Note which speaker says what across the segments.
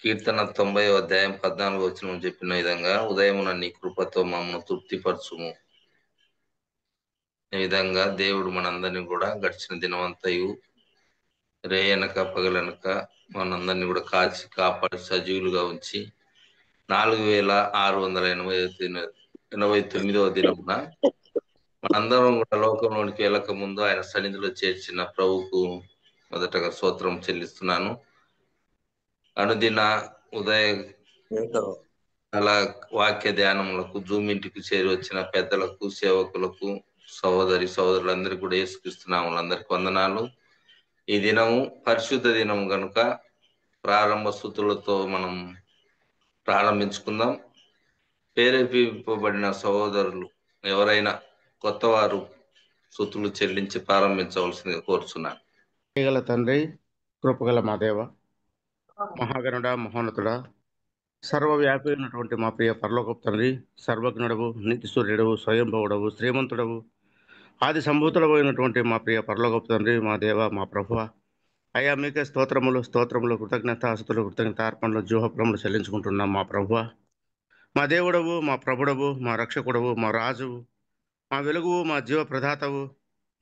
Speaker 1: కీర్తన 90వ అధ్యాయం 14వ వచనం చెప్పిన విధంగా ఉదయమున నీ కృపతో మమ్మల్ని తృప్తిపరచుము. ఈ విధంగా దేవుడు మనందరినీ కూడా గడిచిన దినమంతయు రేయనక పగలనక మనందరినీ కూడా కాచి కాపాడి సజీవులుగా ఉంచి 4689వ దినమున మనందరం కూడా లోకంలోనికి వెళ్ళక ముందు ఆయన సన్నిధిలో చేర్చిన ప్రభువుకు మొదటగా స్తోత్రం చెల్లిస్తున్నాను. అనుదిన ఉదయ అలా వాక్య ధ్యానములకు జూమ్ ఇంటికి చేరి వచ్చిన పెద్దలకు, సేవకులకు, సోదరులందరికీ కూడా యేసుక్రీస్తునామములో వాళ్ళందరికీ వందనాలు. ఈ దినము పరిశుద్ధ దినము కనుక ప్రారంభ స్తుతులతో మనం ప్రారంభించుకుందాం. ప్రేరేపింపబడిన సహోదరులు ఎవరైనా కొత్త వారు స్తుతులు చెల్లించి ప్రారంభించవలసిందిగా కోరుచున్నాను.
Speaker 2: గల తండ్రి, కృపగల మా దేవ, మహాగణుడ, మహోన్నతుడా, సర్వవ్యాపి అయినటువంటి మా ప్రియ పరలోకపు తండ్రి, సర్వజ్ఞుడవు, నీతి సూర్యుడవు, స్వయంభవుడవు, శ్రీమంతుడవు, ఆది సంభూతుడవు అయినటువంటి మా ప్రియ పరలోకపు తండ్రి, మా దేవ, మా ప్రభువ, అయ్యా మీకే స్తోత్రములు, కృతజ్ఞతార్పణలు, జోహప్రములు చెల్లించుకుంటున్నాం మా ప్రభువ. మా దేవుడవు, మా ప్రభుడవు, మా రక్షకుడవు, మా రాజువు, మా వెలుగువు, మా జీవ ప్రదాతవు,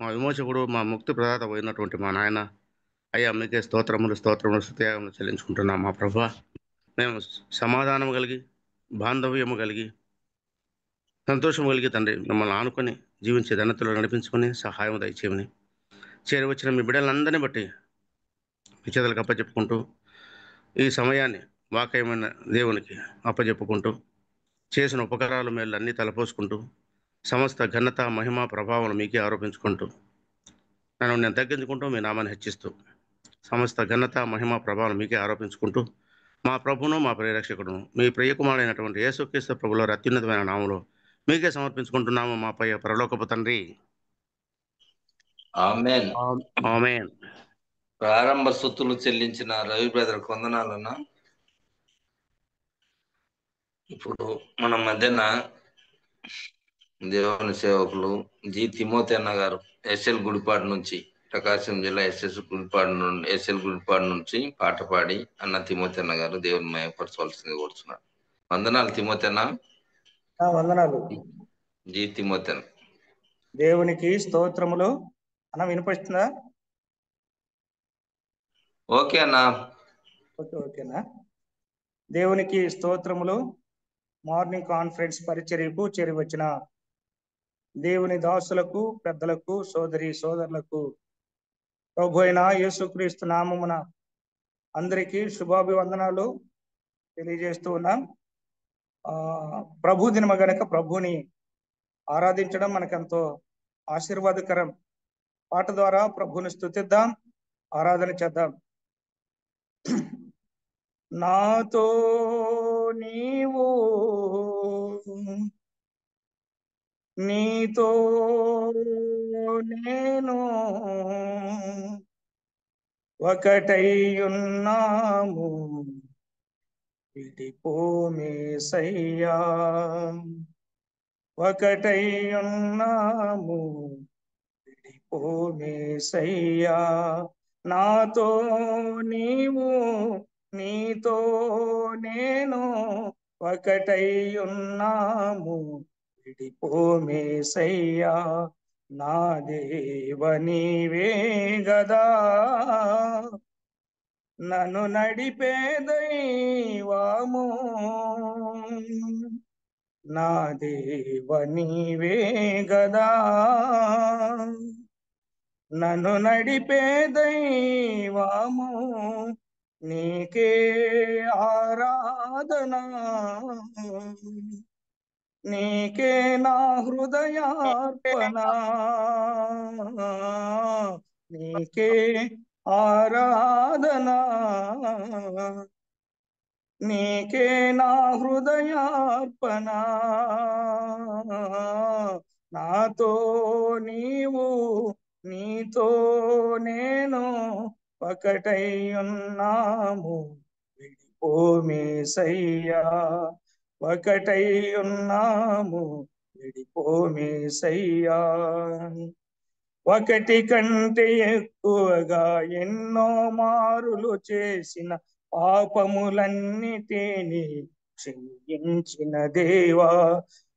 Speaker 2: మా విమోచకుడు, మా ముక్తి ప్రదాతవు అయినటువంటి మా నాయన, అయ్యా మీకే స్తోత్రములు, స్తుత్యాగములు చెల్లించుకుంటున్నాం మా ప్రభువ. మేము సమాధానం కలిగి, బాంధవ్యము కలిగి, సంతోషం కలిగి తండ్రి మిమ్మల్ని ఆనుకొని జీవించే ధన్యతలో నడిపించుకొని సహాయం దయచేయమని చేరి వచ్చిన మీ బిడ్డలందరినీ బట్టి మీ చేతులకు అప్పచెప్పుకుంటూ, ఈ సమయాన్ని వాక్యమైన దేవునికి అప్పచెప్పుకుంటూ, చేసిన ఉపకారాలు మేలు అన్నీ తలపోసుకుంటూ, సమస్త ఘనత, మహిమ, ప్రభావం మీకే ఆరోపించుకుంటూ, నన్ను నేను తగ్గించుకుంటూ మీ నామాన్ని హెచ్చిస్తూ, సమస్త ఘనత, మహిమ, ప్రభావం మీకే ఆరోపించుకుంటూ, మా ప్రభును, మా ప్రియరక్షకుడును, మీ ప్రియకుమారుడైనటువంటి యేసుక్రీస్తు ప్రభువుల అత్యున్నతమైన నామములో మీకే సమర్పించుకుంటున్నాము మా పై పరలోకపు తండ్రి.
Speaker 1: ఆమేన్.
Speaker 2: ఆమేన్.
Speaker 1: ప్రారంభ స్తుతులు చెల్లించిన రవి బ్రదర్ వందనాలన్నా. ఇప్పుడు మన మధ్యన దేవుని సేవకులు జి తిమోతి అన్న గారు ఎస్ఎల్ గుడిపాడు నుంచి, ప్రకాశం జిల్లా ఎస్ఎల్ గుడిపాడు నుంచి పాట పాడి అన్న తిమోతి అన్న గారు దేవుని మయపరచవలసిందిగా కోరుచున్నారు. వందనాలు తిమోతి అన్న.
Speaker 3: వందనాలు
Speaker 1: జి తిమోతి అన్న.
Speaker 3: దేవునికి స్తోత్రములు. అన్న వినిపిస్తుందా?
Speaker 1: ఓకే అన్న.
Speaker 3: ఓకేనా. దేవునికి స్తోత్రములు. మార్నింగ్ కాన్ఫరెన్స్ పరిచర్యకు చేరి వచ్చిన దేవుని దాసులకు, పెద్దలకు, సోదరులకు ప్రభు అయిన యేసుక్రీస్తు నామమున అందరికీ శుభాభివందనాలు తెలియజేస్తూ ఉన్నాం. ప్రభు దినమ గనక ప్రభుని ఆరాధించడం మనకెంతో ఆశీర్వాదకరం. పాట ద్వారా ప్రభుని స్తుతిద్దాం, ఆరాధన చేద్దాం. నాతో నీవు, నీతో నేను ఒకటైయున్నాము, విడిపోమేసయ్యా, ఒకటైయున్నాము, విడిపోమేసయ్యా. నాతో నీవు, నీతో నేను ఒకటైయున్నాము, విడిపోమేసయ్యా. నా దేవ నీవే గదా, నన్ను నడిపే దైవము. నా దేవ నీవే గదా, నన్ను నడిపే దైవము. నీకే ఆరాధన, నీకే నా హృదయార్పణ, నీకే ఆరాధన, నీకే నా హృదయార్పణ. నాతో నీవు, నీతో నేను ఒకటైయున్నాము, విడిపోమేసయ్యా, ఒకటైయున్నాము, విడిపోమేసయ్యా. ఒకటి కంటే ఎక్కువగా ఎన్నో మారులు చేసిన పాపములన్నిటిని క్షమించిన దేవా,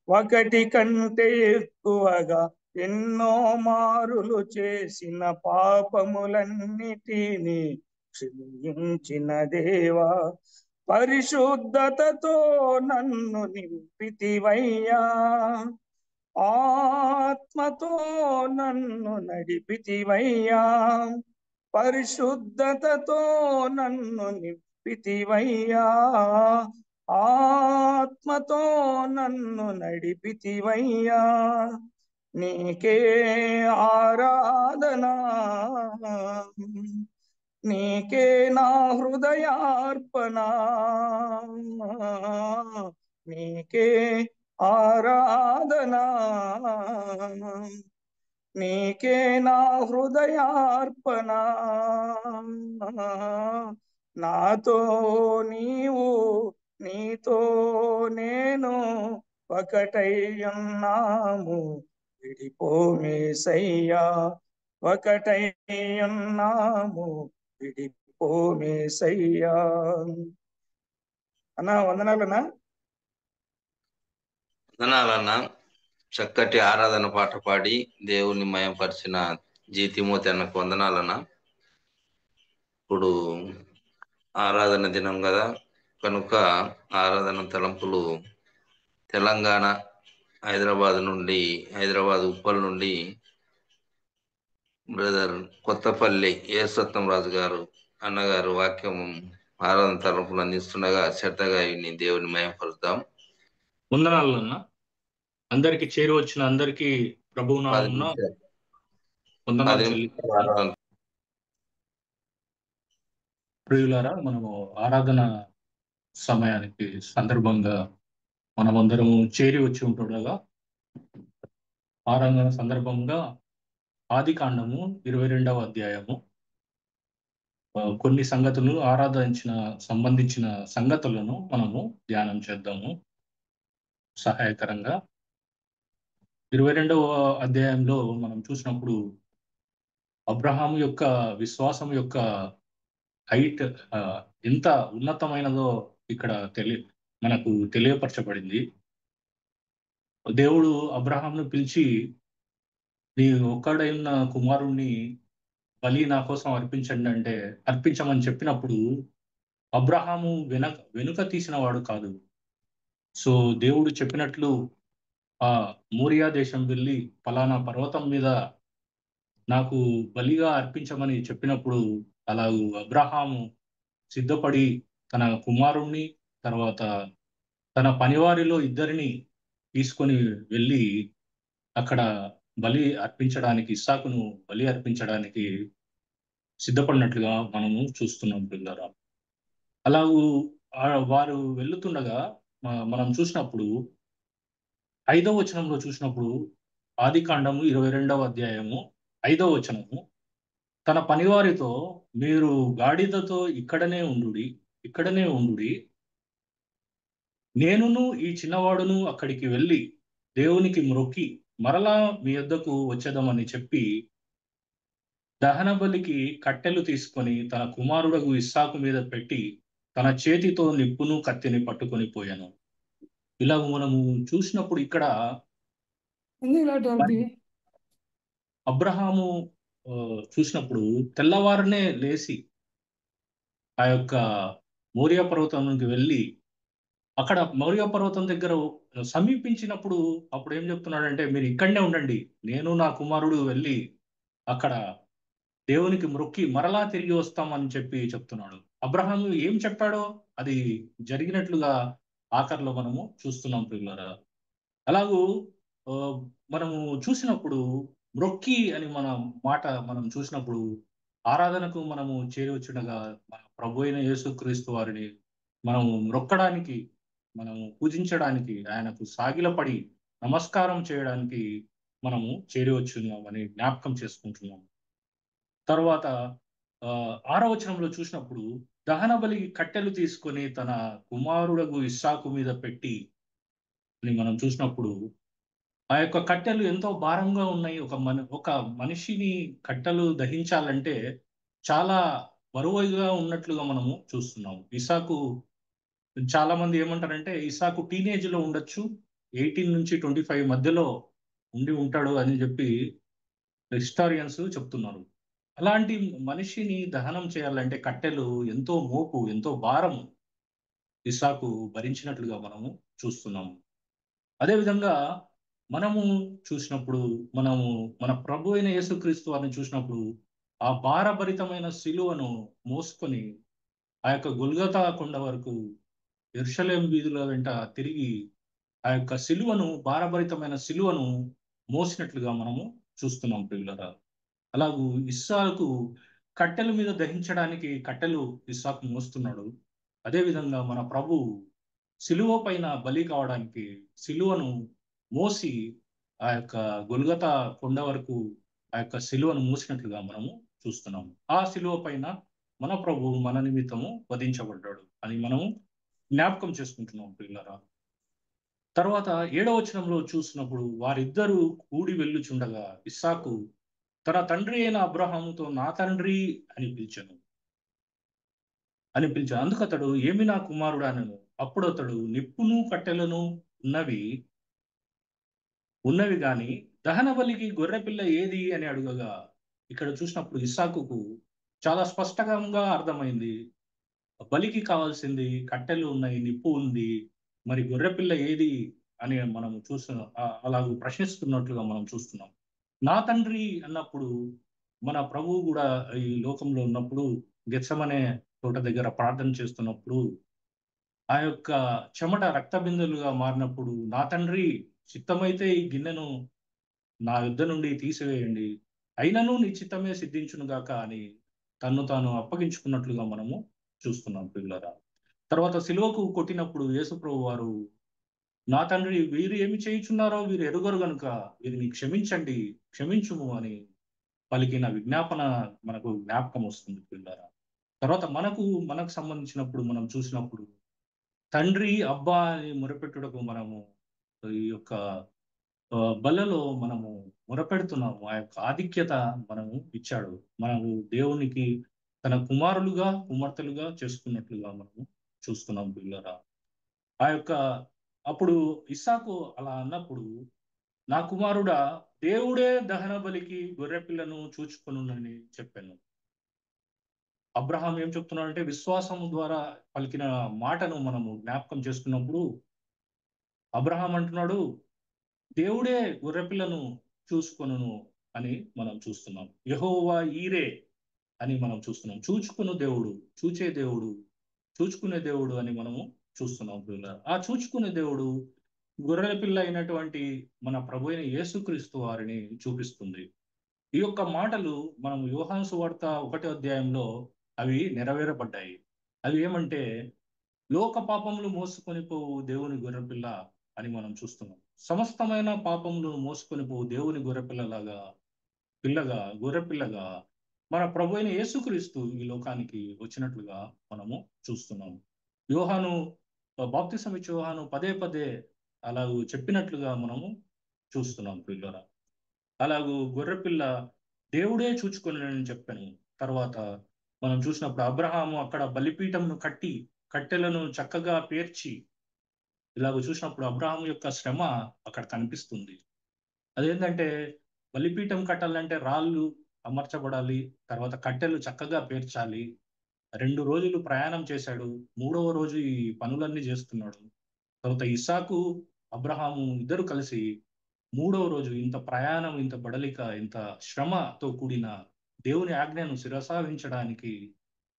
Speaker 3: ఒకటి కంటే ఎక్కువగా ఎన్నో మారులు చేసిన పాపములన్నిటిని క్షమించిన దేవా, పరిశుద్ధతతో నన్ను నింపితివయ్యా, ఆత్మతో నన్ను నడిపితివయ్యా, పరిశుద్ధతతో నన్ను నింపితివయ్యా, ఆత్మతో నన్ను నడిపితివయ్యా, నీకే ఆరాధనా, నీకే నా హృదయార్పణ, నీకే ఆరాధనా, నీకే నా హృదయార్పణ, నాతో నీవు, నీతో నేను ఒకటై ఉన్నాము, విడిపోమేసయ్యా, ఒకటై ఉన్నాము, విడిపోమేసయ్యా. అన్నా వందనాలన్నా.
Speaker 1: వందనాలన్నా. చక్కటి ఆరాధన పాట పాడి దేవుణ్ణి మయంపరిచిన తిమోతి అన్నకు వందనాలన్నా. ఇప్పుడు ఆరాధన దినం కదా కనుక ఆరాధన తలంపులు తెలంగాణ హైదరాబాద్ ఉప్పల్ నుండి బ్రదర్ కొత్తపల్లి ఏసత్వం రాజు గారు అన్నగారు వాక్యం ఆరాధన తలంపులు అందిస్తుండగా శ్రద్ధగా విని దేవుని మయంపరుద్దాం.
Speaker 4: వందనాలు అన్న. అందరికి చేరి వచ్చిన అందరికి ప్రభువు నామమున వందనాలు
Speaker 1: ఆరాధన.
Speaker 4: ప్రియులారా, మనము ఆరాధన సమయానికి సందర్భంగా మనమందరము చేరి వచ్చి ఉంటుండగా ఆరాధన సందర్భంగా ఆదికాండము 22వ అధ్యాయము కొన్ని సంగతులు సంబంధించిన సంగతులను మనము ధ్యానం చేద్దాము సహాయకరంగా. 22వ అధ్యాయంలో మనం చూసినప్పుడు అబ్రహాము యొక్క విశ్వాసం యొక్క హైట్ ఎంత ఉన్నతమైనదో ఇక్కడ మనకు తెలియపరచబడింది. దేవుడు అబ్రహామును పిలిచి, నీ ఒక్కడైన కుమారుణ్ణి బలి నా కోసం అర్పించమని చెప్పినప్పుడు అబ్రహాము వెనుక తీసిన వాడు కాదు. సో దేవుడు చెప్పినట్లు ఆ మోరియా దేశం వెళ్ళి ఫలానా పర్వతం మీద నాకు బలిగా అర్పించమని చెప్పినప్పుడు అలాగూ అబ్రహాము సిద్ధపడి తన కుమారుణ్ణి తర్వాత తన పనివారిలో ఇద్దరిని తీసుకొని వెళ్ళి అక్కడ ఇస్సాకును బలి అర్పించడానికి సిద్ధపడినట్లుగా మనము చూస్తున్నాం పిల్లరా. అలాగూ వారు వెళ్తుండగా మనం చూసినప్పుడు 5వ వచనంలో చూసినప్పుడు ఆదికాండము 22వ అధ్యాయము 5వ వచనము, తన పనివారితో, మీరు గాడిదతో ఇక్కడనే ఉండుడి, నేనును ఈ చిన్నవాడును అక్కడికి వెళ్ళి దేవునికి మ్రొక్కి మరలా మీ యొద్దకు వచ్చేదామని చెప్పి దహన బలికి కట్టెలు తీసుకొని తన కుమారుడగు ఇస్సాకు మీద పెట్టి తన చేతితో నిప్పును కత్తిని పట్టుకొని పోయాను. ఇలా మనము చూసినప్పుడు ఇక్కడ అబ్రహాము చూసినప్పుడు తెల్లవారునే లేచి ఆ యొక్క మోరియా పర్వతానికి వెళ్ళి అక్కడ మోరియా పర్వతం దగ్గర సమీపించినప్పుడు అప్పుడు ఏం చెప్తున్నాడంటే, మీరు ఇక్కడనే ఉండండి, నేను నా కుమారుడు వెళ్ళి అక్కడ దేవునికి మ్రొక్కి మరలా తిరిగి వస్తామని చెప్పి చెప్తున్నాడు. అబ్రహాము ఏం చెప్పాడో అది జరిగినట్లుగా ఆఖరిలో మనము చూస్తున్నాం పిల్లరా. అలాగూ మనము చూసినప్పుడు మ్రొక్కి అని మనం చూసినప్పుడు ఆరాధనకు మనము చేరి వచ్చుండగా మన ప్రభు అయిన యేసుక్రీస్తు వారిని మనము మ్రొక్కడానికి, మనము పూజించడానికి, ఆయనకు సాగిలపడి నమస్కారం చేయడానికి మనము చేరి వచ్చున్నామని జ్ఞాపకం చేసుకుంటున్నాం. తర్వాత 6వ వచనంలో చూసినప్పుడు దహన బలికి కట్టెలు తీసుకొని తన కుమారుడగు ఇస్సాకు మీద పెట్టి అని మనం చూసినప్పుడు ఆ యొక్క కట్టెలు ఎంతో భారంగా ఉన్నాయి. ఒక మనిషిని కట్టెలు దహించాలంటే చాలా బరువుగా ఉన్నట్లుగా మనము చూస్తున్నాము. ఇసాకు చాలా మంది ఏమంటారంటే ఇసాకు టీనేజ్ లో ఉండొచ్చు, 18 నుంచి 25 మధ్యలో ఉండి ఉంటాడు అని చెప్పి హిస్టారియన్స్ చెప్తున్నారు. అలాంటి మనిషిని దహనం చేయాలంటే కట్టెలు ఎంతో మోపు, ఎంతో భారము ఇస్సాకు భరించినట్లుగా మనము చూస్తున్నాము. అదేవిధంగా మనము చూసినప్పుడు, మనము మన ప్రభు అయిన యేసుక్రీస్తు వారిని చూసినప్పుడు, ఆ భారభరితమైన సిలువను మోసుకొని ఆ యొక్క గొల్గొతా కొండ వరకు యెరూషలేము వీధుల వెంట తిరిగి ఆ యొక్క సిలువను, భారభరితమైన సిలువను మోసినట్లుగా మనము చూస్తున్నాం ప్రియులారా. అలాగూ ఇస్సాకు కట్టెల మీద దహించడానికి కట్టెలు ఇస్సాకు మోస్తున్నాడు. అదేవిధంగా మన ప్రభు సిలువ పైన బలి కావడానికి సిలువను మోసి ఆ యొక్క గొల్గొతా కొండ వరకు ఆ యొక్క సిలువను మోసినట్లుగా మనము చూస్తున్నాము. ఆ సిలువ పైన మన ప్రభు మన నిమిత్తము వధించబడ్డాడు అని మనము జ్ఞాపకం చేసుకుంటున్నాం పిల్లరా. తర్వాత 7వ వచనంలో చూసినప్పుడు వారిద్దరూ కూడి వెళ్ళుచుండగా ఇస్సాకు తన తండ్రి అయిన అబ్రహాముతో నా తండ్రి అని పిలిచాను. అందుకు అతడు ఏమి నా కుమారుడు అనను. అప్పుడు అతడు నిప్పును కట్టెలను ఉన్నవి ఉన్నవి గాని దహన బలికి గొర్రెపిల్ల ఏది అని అడుగగా, ఇక్కడ చూసినప్పుడు ఇస్సాకుకు చాలా స్పష్టంగా అర్థమైంది. బలికి కావాల్సింది కట్టెలు ఉన్నాయి, నిప్పు ఉంది, మరి గొర్రెపిల్ల ఏది అని మనం అలాగూ ప్రశ్నిస్తున్నట్లుగా మనం చూస్తున్నాం. నా తండ్రి అన్నప్పుడు మన ప్రభువు కూడా ఈ లోకంలో ఉన్నప్పుడు గెత్సెమనే తోట దగ్గర ప్రార్థన చేస్తున్నప్పుడు ఆ యొక్క చెమట రక్త బిందులుగా మారినప్పుడు, నా తండ్రి చిత్తమైతే ఈ గిన్నెను నా యుద్ధ నుండి తీసివేయండి, అయినను నీ చిత్తమే సిద్ధించును గాక అని తన్ను తాను అప్పగించుకున్నట్లుగా మనము చూస్తున్నాం పిల్లరా. తర్వాత సిలువకు కొట్టినప్పుడు యేసుప్రభు వారు, నా తండ్రి వీరు ఏమి చేయుచున్నారో వీరు ఎరుగరు గనుక వీరిని క్షమించండి, క్షమించుము అని పలికిన విజ్ఞాపన మనకు జ్ఞాపకం వస్తుంది పిల్లరా. తర్వాత మనకు సంబంధించినప్పుడు మనం చూసినప్పుడు తండ్రి అబ్బా అని మొరపెట్టుటకు మనము ఈ యొక్క బలలో మనము మొరపెడుతున్నాము. ఆ యొక్క ఆధిక్యత మనము ఇచ్చాడు. మనము దేవునికి తన కుమారులుగా కుమార్తెలుగా చేసుకున్నట్లుగా మనము చూస్తున్నాం పిల్లరా. ఆ యొక్క అప్పుడు ఇస్సాకు అలా అన్నప్పుడు, నా కుమారుడా దేవుడే దహన బలికి గొర్రెపిల్లను చూచుకొనునని చెప్పాను. అబ్రహాం ఏం చెప్తున్నాడంటే విశ్వాసం ద్వారా పలికిన మాటను మనము జ్ఞాపకం చేసుకున్నప్పుడు అబ్రహాం అంటున్నాడు, దేవుడే గొర్రెపిల్లను చూసుకొనును అని మనం చూస్తున్నాం. యెహోవా ఈరే అని మనం చూస్తున్నాం. చూచుకునే దేవుడు, చూచుకునే దేవుడు అని మనము చూస్తున్నాం పిల్లలు. ఆ చూచుకునే దేవుడు గొర్రెల పిల్ల అయినటువంటి మన ప్రభు అయిన యేసుక్రీస్తు వారిని చూపిస్తుంది. ఈ యొక్క మాటలు మనం యోహాను సువార్త 1వ అధ్యాయంలో అవి నెరవేరబడ్డాయి. అవి ఏమంటే, లోక పాపములు మోసుకొని పోవు దేవుని గొర్రెపిల్ల అని మనం చూస్తున్నాం. సమస్తమైన పాపములు మోసుకొని పోవు దేవుని గొర్రెపిల్లగా మన ప్రభు అయిన యేసుక్రీస్తు ఈ లోకానికి వచ్చినట్లుగా మనము చూస్తున్నాం. బాప్తిసం ఇచ్చే యోహాను పదే పదే అలాగూ చెప్పినట్లుగా మనము చూస్తున్నాం పిల్లరా. అలాగూ గొర్రెపిల్ల దేవుడే చూచుకొనని చెప్పాను. తర్వాత మనం చూసినప్పుడు అబ్రహాము అక్కడ బలిపీఠంను కట్టి కట్టెలను చక్కగా పేర్చి ఇలాగ చూసినప్పుడు అబ్రహాం యొక్క శ్రమ అక్కడ కనిపిస్తుంది. అదేంటంటే బలిపీఠం కట్టాలంటే రాళ్ళు అమర్చబడాలి, తర్వాత కట్టెలు చక్కగా పేర్చాలి. 2 రోజులు ప్రయాణం చేశాడు, 3వ రోజు ఈ పనులన్నీ చేస్తున్నాడు. తర్వాత ఇస్సాకు అబ్రహాము ఇద్దరు కలిసి 3వ రోజు ఇంత ప్రయాణం, ఇంత బడలిక, ఇంత శ్రమతో కూడిన దేవుని ఆజ్ఞను శిరసావించడానికి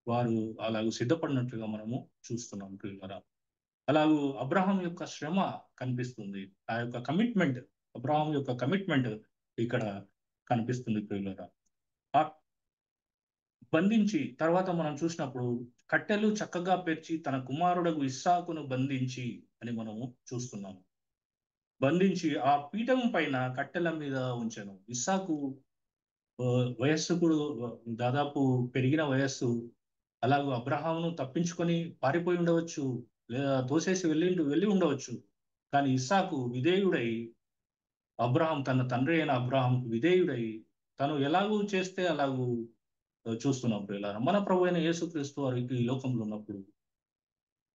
Speaker 4: వారు అలాగూ సిద్ధపడినట్లుగా మనము చూస్తున్నాం పిల్లరా. అలాగూ అబ్రహాం యొక్క శ్రమ కనిపిస్తుంది. ఆ యొక్క కమిట్మెంట్, అబ్రహాం యొక్క కమిట్మెంట్ ఇక్కడ కనిపిస్తుంది పిల్లరా. ఆ బంధించి తర్వాత మనం చూసినప్పుడు కట్టెలు చక్కగా పేర్చి తన కుమారుడకు ఇస్సాకును బంధించి అని మనము చూస్తున్నాము. బంధించి ఆ పీఠం పైన కట్టెల మీద ఉంచాను. ఇస్సాకు వయస్సు కూడా దాదాపు పెరిగిన వయస్సు. అలాగూ అబ్రహామును తప్పించుకొని పారిపోయి ఉండవచ్చు, లేదా తోసేసి వెళ్ళి ఉండవచ్చు. కానీ ఇస్సాకు విధేయుడై తన తండ్రి అయిన అబ్రహాంకు విధేయుడై తను ఎలాగూ చేస్తే అలాగూ చూస్తున్నాం ప్రియులారా. మన ప్రభు అయిన యేసుక్రీస్తు వారు ఈ లోకంలో ఉన్నప్పుడు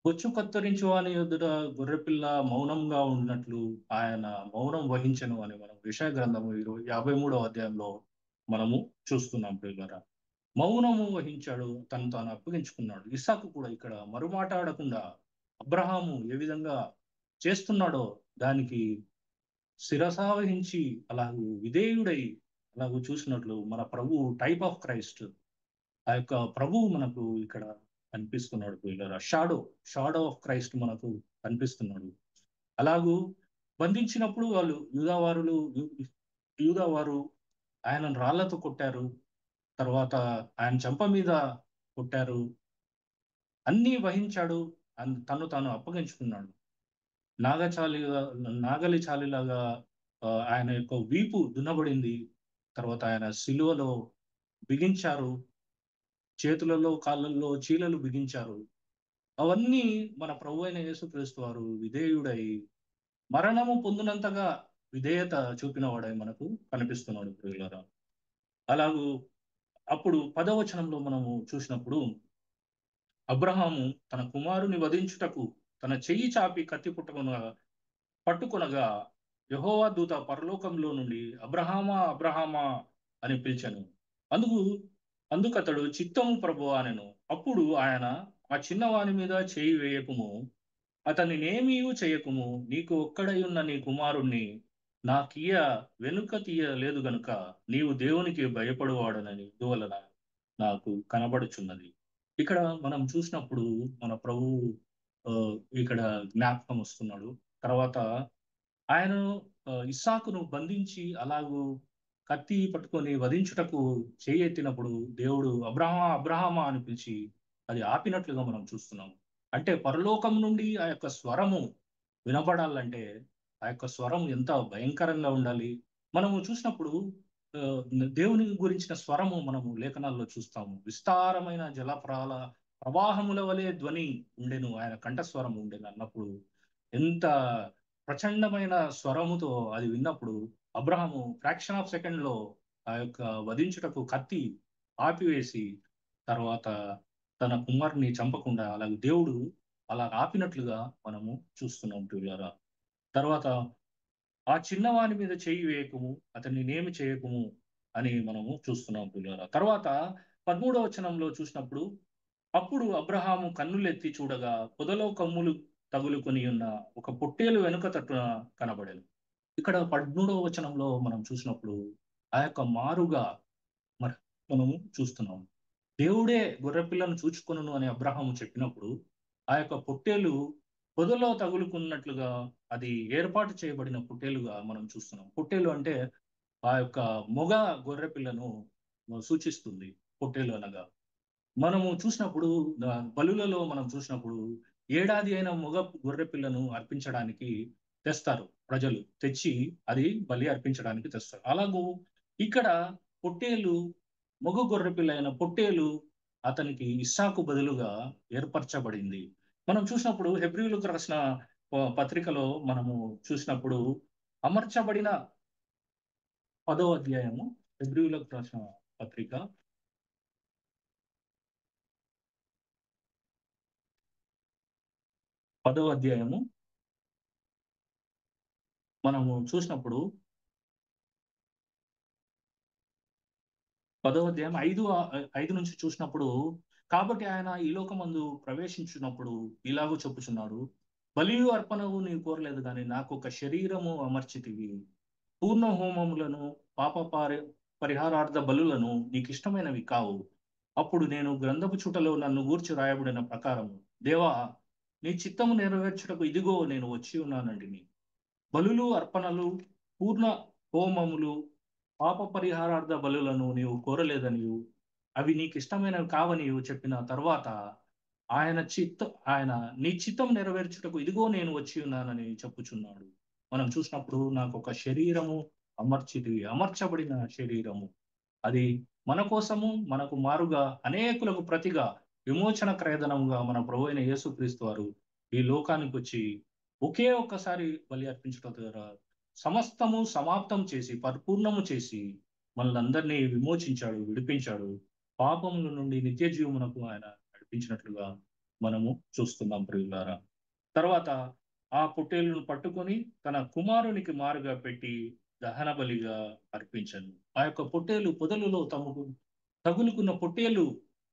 Speaker 4: బొచ్చు కత్తిరించు అని ఎదుట గొర్రెపిల్ల మౌనంగా ఉన్నట్లు ఆయన మౌనం వహించను అని మనం యెషయా గ్రంథము 53వ అధ్యాయంలో మనము చూస్తున్నాం ప్రియులారా. మౌనము వహించాడు, తను తాను అప్పగించుకున్నాడు. ఇస్సాకు కూడా ఇక్కడ మరుమాటాడకుండా అబ్రహాము ఏ విధంగా చేస్తున్నాడో దానికి శిరసావహించి అలాగూ విధేయుడై అలాగూ చూసినట్లు మన ప్రభువు టైప్ ఆఫ్ క్రైస్ట్, ఆ యొక్క ప్రభువు మనకు ఇక్కడ కనిపిస్తున్నాడు ప్రియులారా. షాడో ఆఫ్ క్రైస్ట్ మనకు కనిపిస్తున్నాడు. అలాగూ బంధించినప్పుడు వాళ్ళు యూదావారు ఆయనను రాళ్లతో కొట్టారు, తర్వాత ఆయన చెంప మీద కొట్టారు, అన్నీ వహించాడు, తను తాను అప్పగించుకున్నాడు. నాగలి చాలిలాగా ఆయన యొక్క వీపు దున్నబడింది. తర్వాత ఆయన సిలువలో బిగించారు, చేతులలో కాళ్ళల్లో చీలలు బిగించారు. అవన్నీ మన ప్రభు అయిన యేసుక్రీస్తు వారు విధేయుడై మరణము పొందినంతగా విధేయత చూపిన వాడై మనకు కనిపిస్తున్నాడు ప్రియులారా. అలాగూ అప్పుడు 10వ వచనంలో మనము చూసినప్పుడు అబ్రహాము తన కుమారుని వధించుటకు తన చెయ్యి చాపి కత్తి పట్టుకొనగా యెహోవా దూత పరలోకంలో నుండి అబ్రహామా అబ్రహామా అని పిలిచాను. అందుకతడు చిత్తము ప్రభువా అనెను. అప్పుడు ఆయన, ఆ చిన్నవాని మీద చేయి వేయకుము, అతనినేమీయూ చేయకుము, నీకు ఒక్కడై ఉన్న నీ కుమారుణ్ణి నాకియ్య వెనుక తీయలేదు గనుక నీవు దేవునికి భయపడువాడనని ఇందువలన నాకు కనబడుచున్నది. ఇక్కడ మనం చూసినప్పుడు మన ప్రభువు ఇక్కడ జ్ఞాపకం వస్తున్నాడు. తర్వాత ఆయన ఇస్సాకును బంధించి అలాగూ కత్తి పట్టుకొని వధించుటకు చేయెత్తినప్పుడు దేవుడు అబ్రహామా అబ్రహామా అని పిలిచి అది ఆపినట్లుగా మనం చూస్తున్నాం. అంటే పరలోకం నుండి ఆ యొక్క స్వరము వినపడాలంటే ఆ యొక్క స్వరం ఎంత భయంకరంగా ఉండాలి. మనము చూసినప్పుడు దేవుని గురించిన స్వరము మనము లేఖనాల్లో చూస్తాము. విస్తారమైన ప్రవాహముల వలె ధ్వని ఉండెను, ఆయన కంఠస్వరం ఉండెను అన్నప్పుడు ఎంత ప్రచండమైన స్వరముతో అది విన్నప్పుడు అబ్రహాము ఫ్రాక్షన్ ఆఫ్ సెకండ్ లో ఆ యొక్క వధించుటకు కత్తి ఆపివేసి తర్వాత తన కుమారుని చంపకుండా అలాగే దేవుడు అలా ఆపినట్లుగా మనము చూస్తున్నాం ప్రియులారా. తర్వాత ఆ చిన్నవాని మీద చేయి వేయకుము, అతన్ని నేమి చేయకుము అని మనము చూస్తున్నాం ప్రియులారా. తర్వాత 13వ వచనంలో చూసినప్పుడు అప్పుడు అబ్రహాము కన్నులెత్తి చూడగా పొదలో కమ్ములు తగులుకొని ఉన్న ఒక పొట్టేలు వెనుక తట్టున కనబడేను. ఇక్కడ 13వ వచనంలో మనం చూసినప్పుడు ఆ యొక్క మారుగా మనము చూస్తున్నాం. దేవుడే గొర్రెపిల్లను చూచుకొనును అని అబ్రహాము చెప్పినప్పుడు ఆ యొక్క పొట్టేలు పొదలో తగులుకున్నట్లుగా అది ఏర్పాటు చేయబడిన పొట్టేలుగా మనం చూస్తున్నాం. పొట్టేలు అంటే ఆ యొక్క మొగ గొర్రెపిల్లను సూచిస్తుంది పొట్టేలు అనగా. మనము చూసినప్పుడు బలులలో మనం చూసినప్పుడు ఏడాది అయిన మొగ గొర్రె పిల్లను అర్పించడానికి తెస్తారు ప్రజలు, తెచ్చి అది బలి అర్పించడానికి తెస్తారు. అలాగూ ఇక్కడ పొట్టేలు, మొగ గొర్రె పిల్ల అయిన పొట్టేలు అతనికి ఇస్సాకు బదులుగా ఏర్పరచబడింది. మనం చూసినప్పుడు హెబ్రీయులకు రాసిన పత్రికలో మనము చూసినప్పుడు అమర్చబడిన 10వ అధ్యాయము, హెబ్రీయులకు రాసిన పత్రిక 10వ అధ్యాయము మనము చూసినప్పుడు 10వ అధ్యాయం 5 నుంచి చూసినప్పుడు, కాబట్టి ఆయన ఈ లోకమందు ప్రవేశించినప్పుడు ఇలాగూ చెప్పుచున్నాడు, బలియు అర్పణవు నీవు కోరలేదు కానీ నాకు ఒక శరీరము అమర్చితివి, పూర్ణ హోమములను పాప పరిహారార్థ బలులను నీకు ఇష్టమైనవి కావు. అప్పుడు నేను గ్రంథపు చుట్టలో నన్ను గూర్చి రాయబడిన ప్రకారము, దేవా నీ చిత్తము నెరవేర్చుటకు ఇదిగో నేను వచ్చి ఉన్నానంటిని. బలులు అర్పణలు పూర్ణ హోమములు పాప పరిహారార్థ బలులను నీవు కోరలేదనియు అవి నీకు ఇష్టమైనవి కావనియు చెప్పిన తర్వాత ఆయన నీ చిత్తం నెరవేర్చుటకు ఇదిగో నేను వచ్చి ఉన్నానని చెప్పుచున్నాడు. మనం చూసినప్పుడు నాకు ఒక శరీరము అమర్చబడిన శరీరము, అది మన కోసము మనకు మారుగా అనేకులకు ప్రతిగా విమోచన క్రయధనముగా మన ప్రభు అయిన యేసుక్రీస్తు వారు ఈ లోకానికి వచ్చి ఒకే ఒక్కసారి బలి అర్పించడం ద్వారా సమస్తము సమాప్తం చేసి పరిపూర్ణము చేసి మనల్ని అందరినీ విమోచించాడు, విడిపించాడు. పాపముల నుండి నిత్య జీవమునకు ఆయన నడిపించినట్లుగా మనము చూస్తున్నాం ప్రియులారా. తర్వాత ఆ పొట్టేలును పట్టుకొని తన కుమారునికి మారుగా పెట్టి దహన బలిగా అర్పించను. ఆ యొక్క పొట్టేలు పొదలులో తమకు తగులుకున్న పొట్టేలు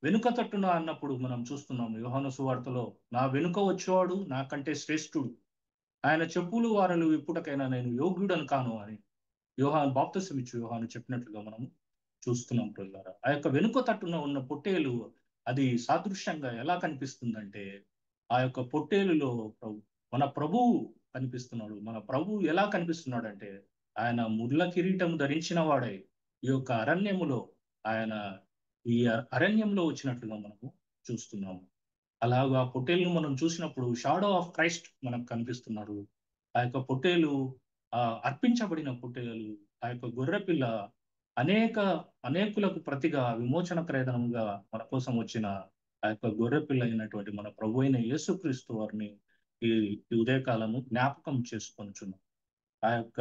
Speaker 4: వెనుక తట్టున అన్నప్పుడు మనం చూస్తున్నాం యోహాను సువార్తలో, నా వెనుక వచ్చేవాడు నాకంటే శ్రేష్ఠుడు, ఆయన చెప్పులు వారలు విప్పుటకైనా నేను యోగ్యుడను కాను అని బాప్తిసమిచ్చు యోహాను చెప్పినట్లుగా మనము చూస్తున్నాం ప్రియులారా. ఆ యొక్క వెనుక తట్టున ఉన్న పొట్టేలు అది సాదృశ్యంగా ఎలా కనిపిస్తుందంటే, ఆ యొక్క పొట్టేలులో మన ప్రభువు కనిపిస్తున్నాడు. మన ప్రభువు ఎలా కనిపిస్తున్నాడంటే, ఆయన ముళ్ళ కిరీటం ధరించిన వాడై ఈ యొక్క అరణ్యములో ఆయన ఈ అరణ్యంలో వచ్చినట్లుగా మనము చూస్తున్నాము. అలాగా పొట్టేలును మనం చూసినప్పుడు షాడో ఆఫ్ క్రైస్ట్ మనకు కనిపిస్తున్నారు. ఆ యొక్క పొట్టేలు అర్పించబడిన పొట్టేలు, ఆ యొక్క గొర్రెపిల్ల అనేకులకు ప్రతిగా విమోచన క్రయధనముగా మన కోసం వచ్చిన ఆ యొక్క గొర్రెపిల్ల అయినటువంటి మన ప్రభు అయిన యేసుక్రీస్తు వారిని ఈ ఉదయకాలము జ్ఞాపకం చేసుకొనుచున్నాం. ఆ యొక్క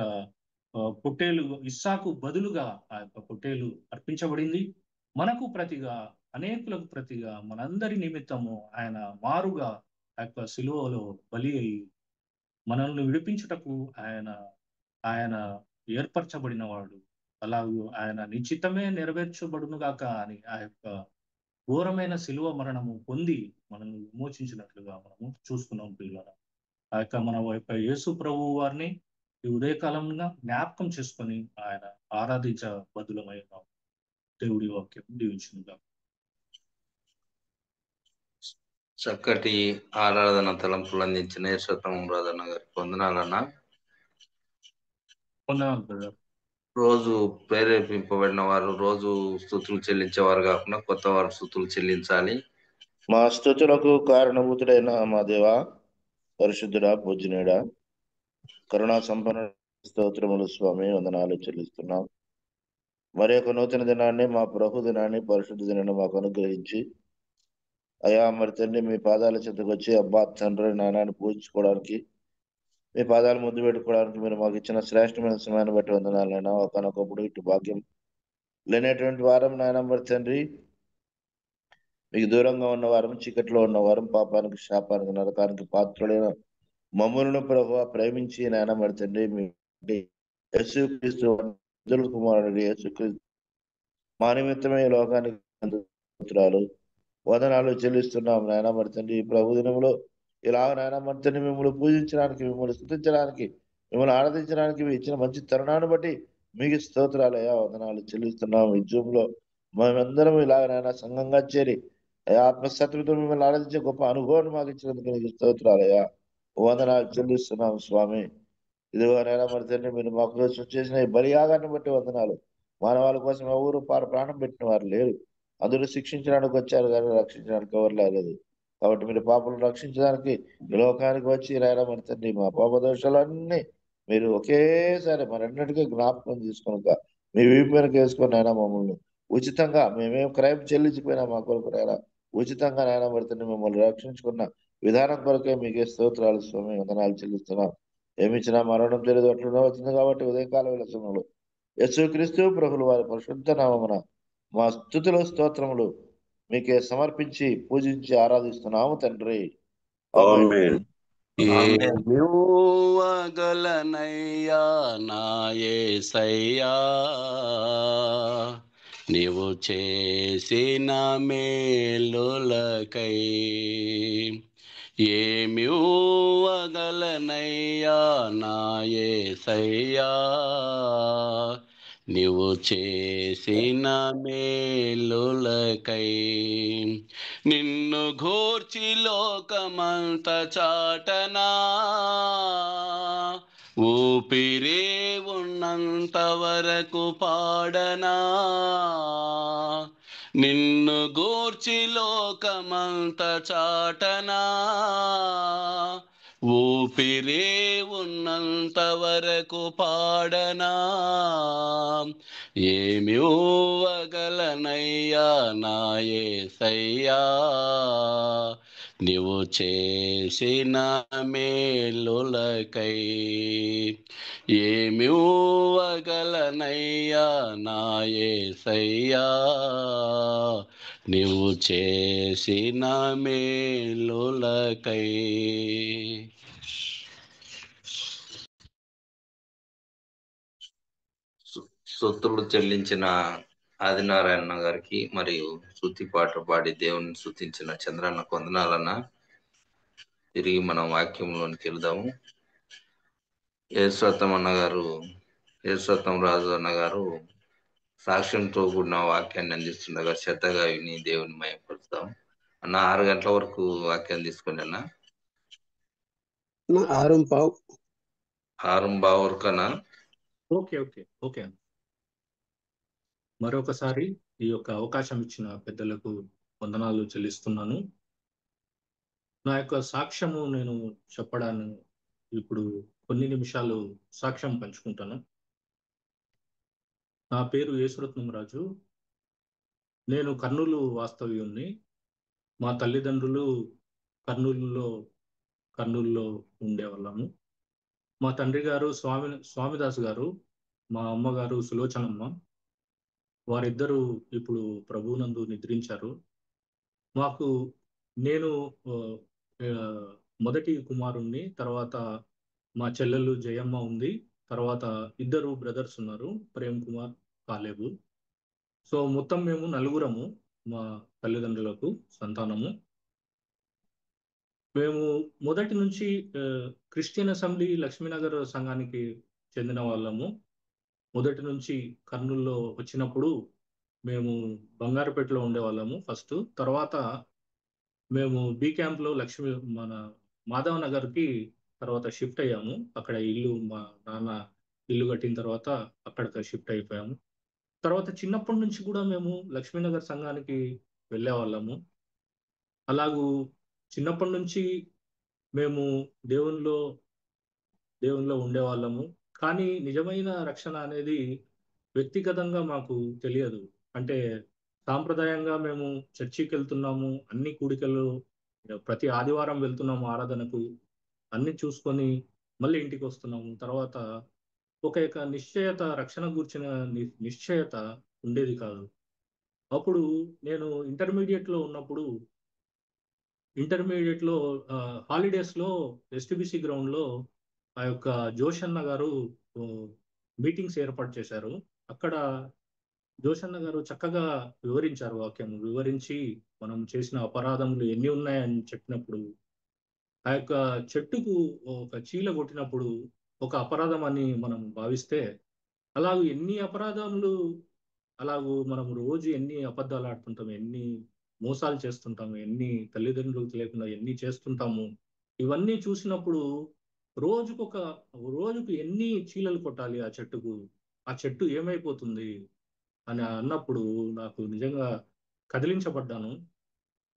Speaker 4: పొట్టేలు ఇస్సాకు బదులుగా ఆ యొక్క పొట్టేలు అర్పించబడింది. మనకు ప్రతిగా, అనేకులకు ప్రతిగా, మనందరి నిమిత్తము ఆయన మారుగా ఆ యొక్క సిలువలో బలి అయి మనల్ని విడిపించుటకు ఆయన ఏర్పరచబడిన వాడు. అలాగూ ఆయన నిశ్చితమే నెరవేర్చబడును గాక అని ఆ యొక్క ఘోరమైన సిలువ మరణము పొంది మనల్ని విమోచించినట్లుగా మనము చూస్తున్నాం పిల్లల. ఆ యొక్క మన యొక్క యేసు ప్రభు వారిని ఈ ఉదయకాలంగా జ్ఞాపకం చేసుకొని ఆయన ఆరాధించ బదులమైన దేవుడి వాక్యం దీవించునుగా.
Speaker 1: చక్కటి ఆరాధన తలంపులు అందించిన యేసోత్తమ బ్రదర్ గారికి వందనాలన్నా. రోజు ప్రేరేపింపబడిన వారు రోజు స్తుతులు చెల్లించేవారు కాకుండా కొత్త వారు స్తుతులు చెల్లించాలి.
Speaker 5: మా స్తుతులకు కారణభూతుడైన మా దేవా, పరిశుద్ధుడా, పూజనీయుడా, కరుణా సంపన్న స్తోత్రములు స్వామి, వందనాలు చెల్లిస్తున్నాం. మరి యొక్క నూతన దినాన్ని, మా ప్రభు దినాన్ని, పరిశుద్ధ దినాన్ని మాకు అనుగ్రహించి, అయా మరి తండ్రి మీ పాదాల చెంతకు వచ్చి అబ్బా తండ్రి నాయనాన్ని పూజించుకోవడానికి, మీ పాదాలు ముద్దు పెట్టుకోవడానికి మీరు మాకు ఇచ్చిన శ్రేష్టమైన సమయాన్ని బట్టి వందనాలైనా. ఒకనొకప్పుడు ఇటు భాగ్యం లేనటువంటి వారం నాయన మరి తండ్రి, మీకు దూరంగా ఉన్నవారం, చీకట్లో ఉన్నవారం, పాపానికి, శాపానికి, నరకానికి పాత్రుడైన మమ్మల్ని ప్రభువా ప్రేమించి నాయన మరి తండ్రి మీ యేసుక్రీస్తు కుమారుడు యేసుక్రీస్తు మా నిమిత్తమే ఈ లోకానికి వందనాలు చెల్లిస్తున్నాం నాయన మరి తండ్రి. ఈ ప్రభు దినంలో ఇలాగ నాయన మరి తండ్రి మిమ్మల్ని పూజించడానికి, మిమ్మల్ని స్తుతించడానికి, మిమ్మల్ని ఆరాధించడానికి మీ ఇచ్చిన మంచి తరుణాన్ని బట్టి మీకు స్తోత్రాలయ్యా, వందనాలు చెల్లిస్తున్నాం. ఈ జూమ్లో మేమందరం ఇలాగ నాయన సంఘంగా చేరి ఆత్మశత్రుతో మిమ్మల్ని ఆరాధించే గొప్ప అనుభవాన్ని మాకు ఇచ్చినందుకు నీకు స్తోత్రాలయ్యా, వందనాలు చెల్లిస్తున్నాం స్వామి. ఇదిగో నాయన మరి తండ్రి మీరు మా కోసం చేసిన ఈ బలియాగాన్ని బట్టి వందనాలు. మానవాళి కోసం ఎవరు ప్రాణం పెట్టిన వారు లేరు, అందరూ శిక్షించడానికి వచ్చారు కానీ రక్షించడానికి ఎవరు లేదు. కాబట్టి మీరు పాపలను రక్షించడానికి ఈ లోకానికి వచ్చి నాయన మరి తండ్రి మా పాప దోషాలన్నీ మీరు ఒకేసారి మరన్నిటికీ జ్ఞాపకం తీసుకున్నాక మీ వీపు వెనక వేసుకొని నాయన మమ్మల్ని ఉచితంగా, మేమేం క్రైమ్ చెల్లించిపోయినా మా కొరకు నాయన ఉచితంగా నాయన మరి తండ్రి మిమ్మల్ని రక్షించుకున్న విధానం కొరకే మీకే స్తోత్రాలు స్వామి, వందనాలు చెల్లిస్తున్నాం. ఏమిచ్చినా మరణం తెలియదు అట్లా వచ్చింది కాబట్టి ఉదయకాల విలసంలో యేసుక్రీస్తు ప్రభులు వారి పరిశుద్ధ నామమున మా స్తుతులు స్తోత్రములు మీకే సమర్పించి పూజించి ఆరాధిస్తున్నాము తండ్రి.
Speaker 6: ఆమేన్. ఏమివ్వగలనయ్యా నా యేసయ్యా, నీవు చేసిన మేలులకై. ఏమివ్వగలనయ్యా నా యేసయ్యా, నీవు చేసిన మేలులకై. నిన్ను ఘోర్చి లోకమంత చాటనా, ఊపిరే ఉన్నంత వరకు పాడనా. నిన్ను గూర్చి లోకమంత చాటనా, ఊపిరే ఉన్నంత వరకు పాడనా. ఏమివ్వగలనయ్యా నా యేసయ్యా, నీవు చేసిన మేలులకై. ఏమివ్వగలనయ్యా నా యేసయ్యా, నీవు చేసిన మేలులకై.
Speaker 1: స్తుతులు చెల్లించిన ఆదినారాయణ గారికి మరియు స్తుతి పాట పాడి దేవుని స్తుతించిన చంద్రన్న కొందనాలన్న. తిరిగి మనం వాక్యంలోనికి వెళ్దాము. యేసత్తం అన్న గారు, యేసత్తం రాజు అన్న గారు సాక్ష్యంతో కూడిన వాక్యాన్ని అందిస్తుండగా శ్రద్ధగా విని దేవుని మయపరుస్తాం. అన్న 6 గంటల వరకు వాక్యాన్ని తీసుకుని అన్న
Speaker 7: 6:15.
Speaker 1: 6:15 వరకనా?
Speaker 4: Okay okay okay. మరొకసారి ఈ యొక్క అవకాశం ఇచ్చిన పెద్దలకు వందనాలు చెల్లిస్తున్నాను. నా యొక్క సాక్ష్యము నేను చెప్పడాన్ని ఇప్పుడు కొన్ని నిమిషాలు సాక్ష్యం పంచుకుంటాను. నా పేరు యేసురత్నం రాజు. నేను కర్నూలు వాస్తవ్యుణ్ణి. మా తల్లిదండ్రులు కర్నూలులో ఉండేవాళ్ళము. మా తండ్రి గారు స్వామిదాస్ గారు, మా అమ్మగారు సులోచనమ్మ. వారిద్దరూ ఇప్పుడు ప్రభువునందు నిద్రించారు. నేను మొదటి కుమారుణ్ణి. తర్వాత మా చెల్లెలు జయమ్మ ఉంది. తర్వాత 2 బ్రదర్స్ ఉన్నారు, ప్రేమ్ కుమార్, కాలేబు. సో మొత్తం మేము 4 మా తల్లిదండ్రులకు సంతానము. మేము మొదటి నుంచి క్రిస్టియన్ అసెంబ్లీ లక్ష్మీనగర్ సంఘానికి చెందిన వాళ్ళము. మొదటి నుంచి కర్నూలులో వచ్చినప్పుడు మేము బంగారుపేటలో ఉండేవాళ్ళము ఫస్ట్. తర్వాత మేము బి క్యాంప్లో మన మాధవ్ నగర్కి తర్వాత షిఫ్ట్ అయ్యాము. అక్కడ మా నాన్న ఇల్లు కట్టిన తర్వాత అక్కడికి షిఫ్ట్ అయిపోయాము. తర్వాత చిన్నప్పటి నుంచి కూడా మేము లక్ష్మీనగర్ సంఘానికి వెళ్ళేవాళ్ళము. అలాగూ చిన్నప్పటి నుంచి మేము దేవునిలో ఉండేవాళ్ళము. కానీ నిజమైన రక్షణ అనేది వ్యక్తిగతంగా మాకు తెలియదు. అంటే సాంప్రదాయంగా మేము చర్చికి వెళ్తున్నాము, అన్ని కూడికలు ప్రతి ఆదివారం వెళ్తున్నాము ఆరాధనకు, అన్ని చూసుకొని మళ్ళీ ఇంటికి వస్తున్నాము. తర్వాత ఒక నిశ్చయత, రక్షణ గూర్చిన నిశ్చయత ఉండేది కాదు. అప్పుడు నేను ఇంటర్మీడియట్లో ఉన్నప్పుడు హాలిడేస్లో ఎస్టిబిసి గ్రౌండ్లో ఆ యొక్క జోషన్న గారు మీటింగ్స్ ఏర్పాటు చేశారు. అక్కడ జోషన్న గారు చక్కగా వివరించారు, వాక్యం వివరించి మనం చేసిన అపరాధములు ఎన్ని ఉన్నాయని చెప్పినప్పుడు, ఆ యొక్క చెట్టుకు ఒక చీల కొట్టినప్పుడు ఒక అపరాధం అని మనం భావిస్తే, అలాగూ ఎన్ని అపరాధములు, అలాగూ మనం రోజు ఎన్ని అబద్ధాలు ఆడుతుంటాము, ఎన్ని మోసాలు చేస్తుంటాము, ఎన్ని తల్లిదండ్రులకు తెలియకుండా ఎన్ని చేస్తుంటాము. ఇవన్నీ చూసినప్పుడు రోజుకు ఎన్ని చీలలు కొట్టాలి ఆ చెట్టుకు, ఆ చెట్టు ఏమైపోతుంది అని అన్నప్పుడు నాకు నిజంగా కదిలించబడ్డాను.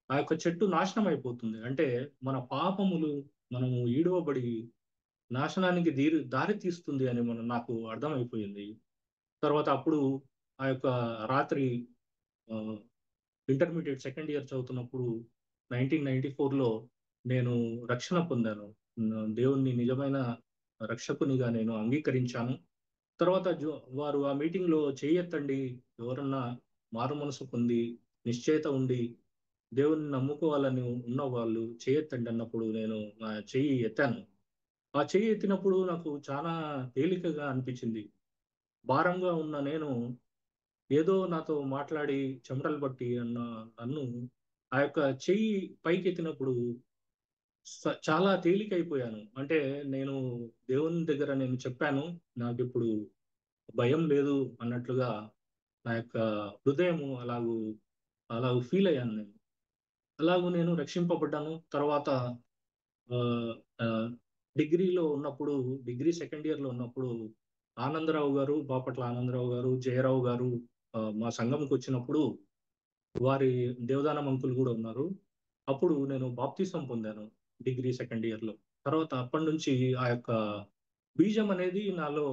Speaker 4: ఆ యొక్క చెట్టు నాశనం అయిపోతుంది అంటే మన పాపములు మనము ఈడవబడి నాశనానికి దారి తీస్తుంది అని నాకు అర్థమైపోయింది. తర్వాత అప్పుడు ఆ యొక్క రాత్రి ఇంటర్మీడియట్ సెకండ్ ఇయర్ చదువుతున్నప్పుడు 1994లో నేను రక్షణ పొందాను. దేవుణ్ణి నిజమైన రక్షకునిగా నేను అంగీకరించాను. తర్వాత వారు ఆ మీటింగ్లో చేయెత్తండి, ఎవరన్నా మారు మనసు పొంది నిశ్చయత ఉండి దేవుని నమ్ముకోవాలని ఉన్న వాళ్ళు చేయెత్తండి అన్నప్పుడు నేను నా చెయ్యి ఎత్తాను. ఆ చెయ్యి ఎత్తినప్పుడు నాకు చాలా తేలికగా అనిపించింది. భారంగా ఉన్న నేను ఏదో నాతో మాట్లాడి చెమటలు పట్టి నన్ను ఆ యొక్క చెయ్యి పైకెత్తినప్పుడు చాలా తేలికైపోయాను. అంటే నేను దేవుని దగ్గర నేను చెప్పాను, నాకు ఇప్పుడు భయం లేదు అన్నట్లుగా నా యొక్క హృదయము అలాగూ ఫీల్ అయ్యాను నేను. అలాగూ నేను రక్షింపబడ్డాను. తర్వాత డిగ్రీలో ఉన్నప్పుడు, డిగ్రీ సెకండ్ ఇయర్లో ఉన్నప్పుడు బాపట్ల ఆనందరావు గారు, జయరావు గారు మా సంఘంకి వచ్చినప్పుడు, వారి దేవదానం అంకుల్ కూడా ఉన్నారు. అప్పుడు నేను బాప్తిసం పొందాను డిగ్రీ సెకండ్ ఇయర్లో. తర్వాత అప్పటి నుంచి ఆ యొక్క బీజం అనేది నాలో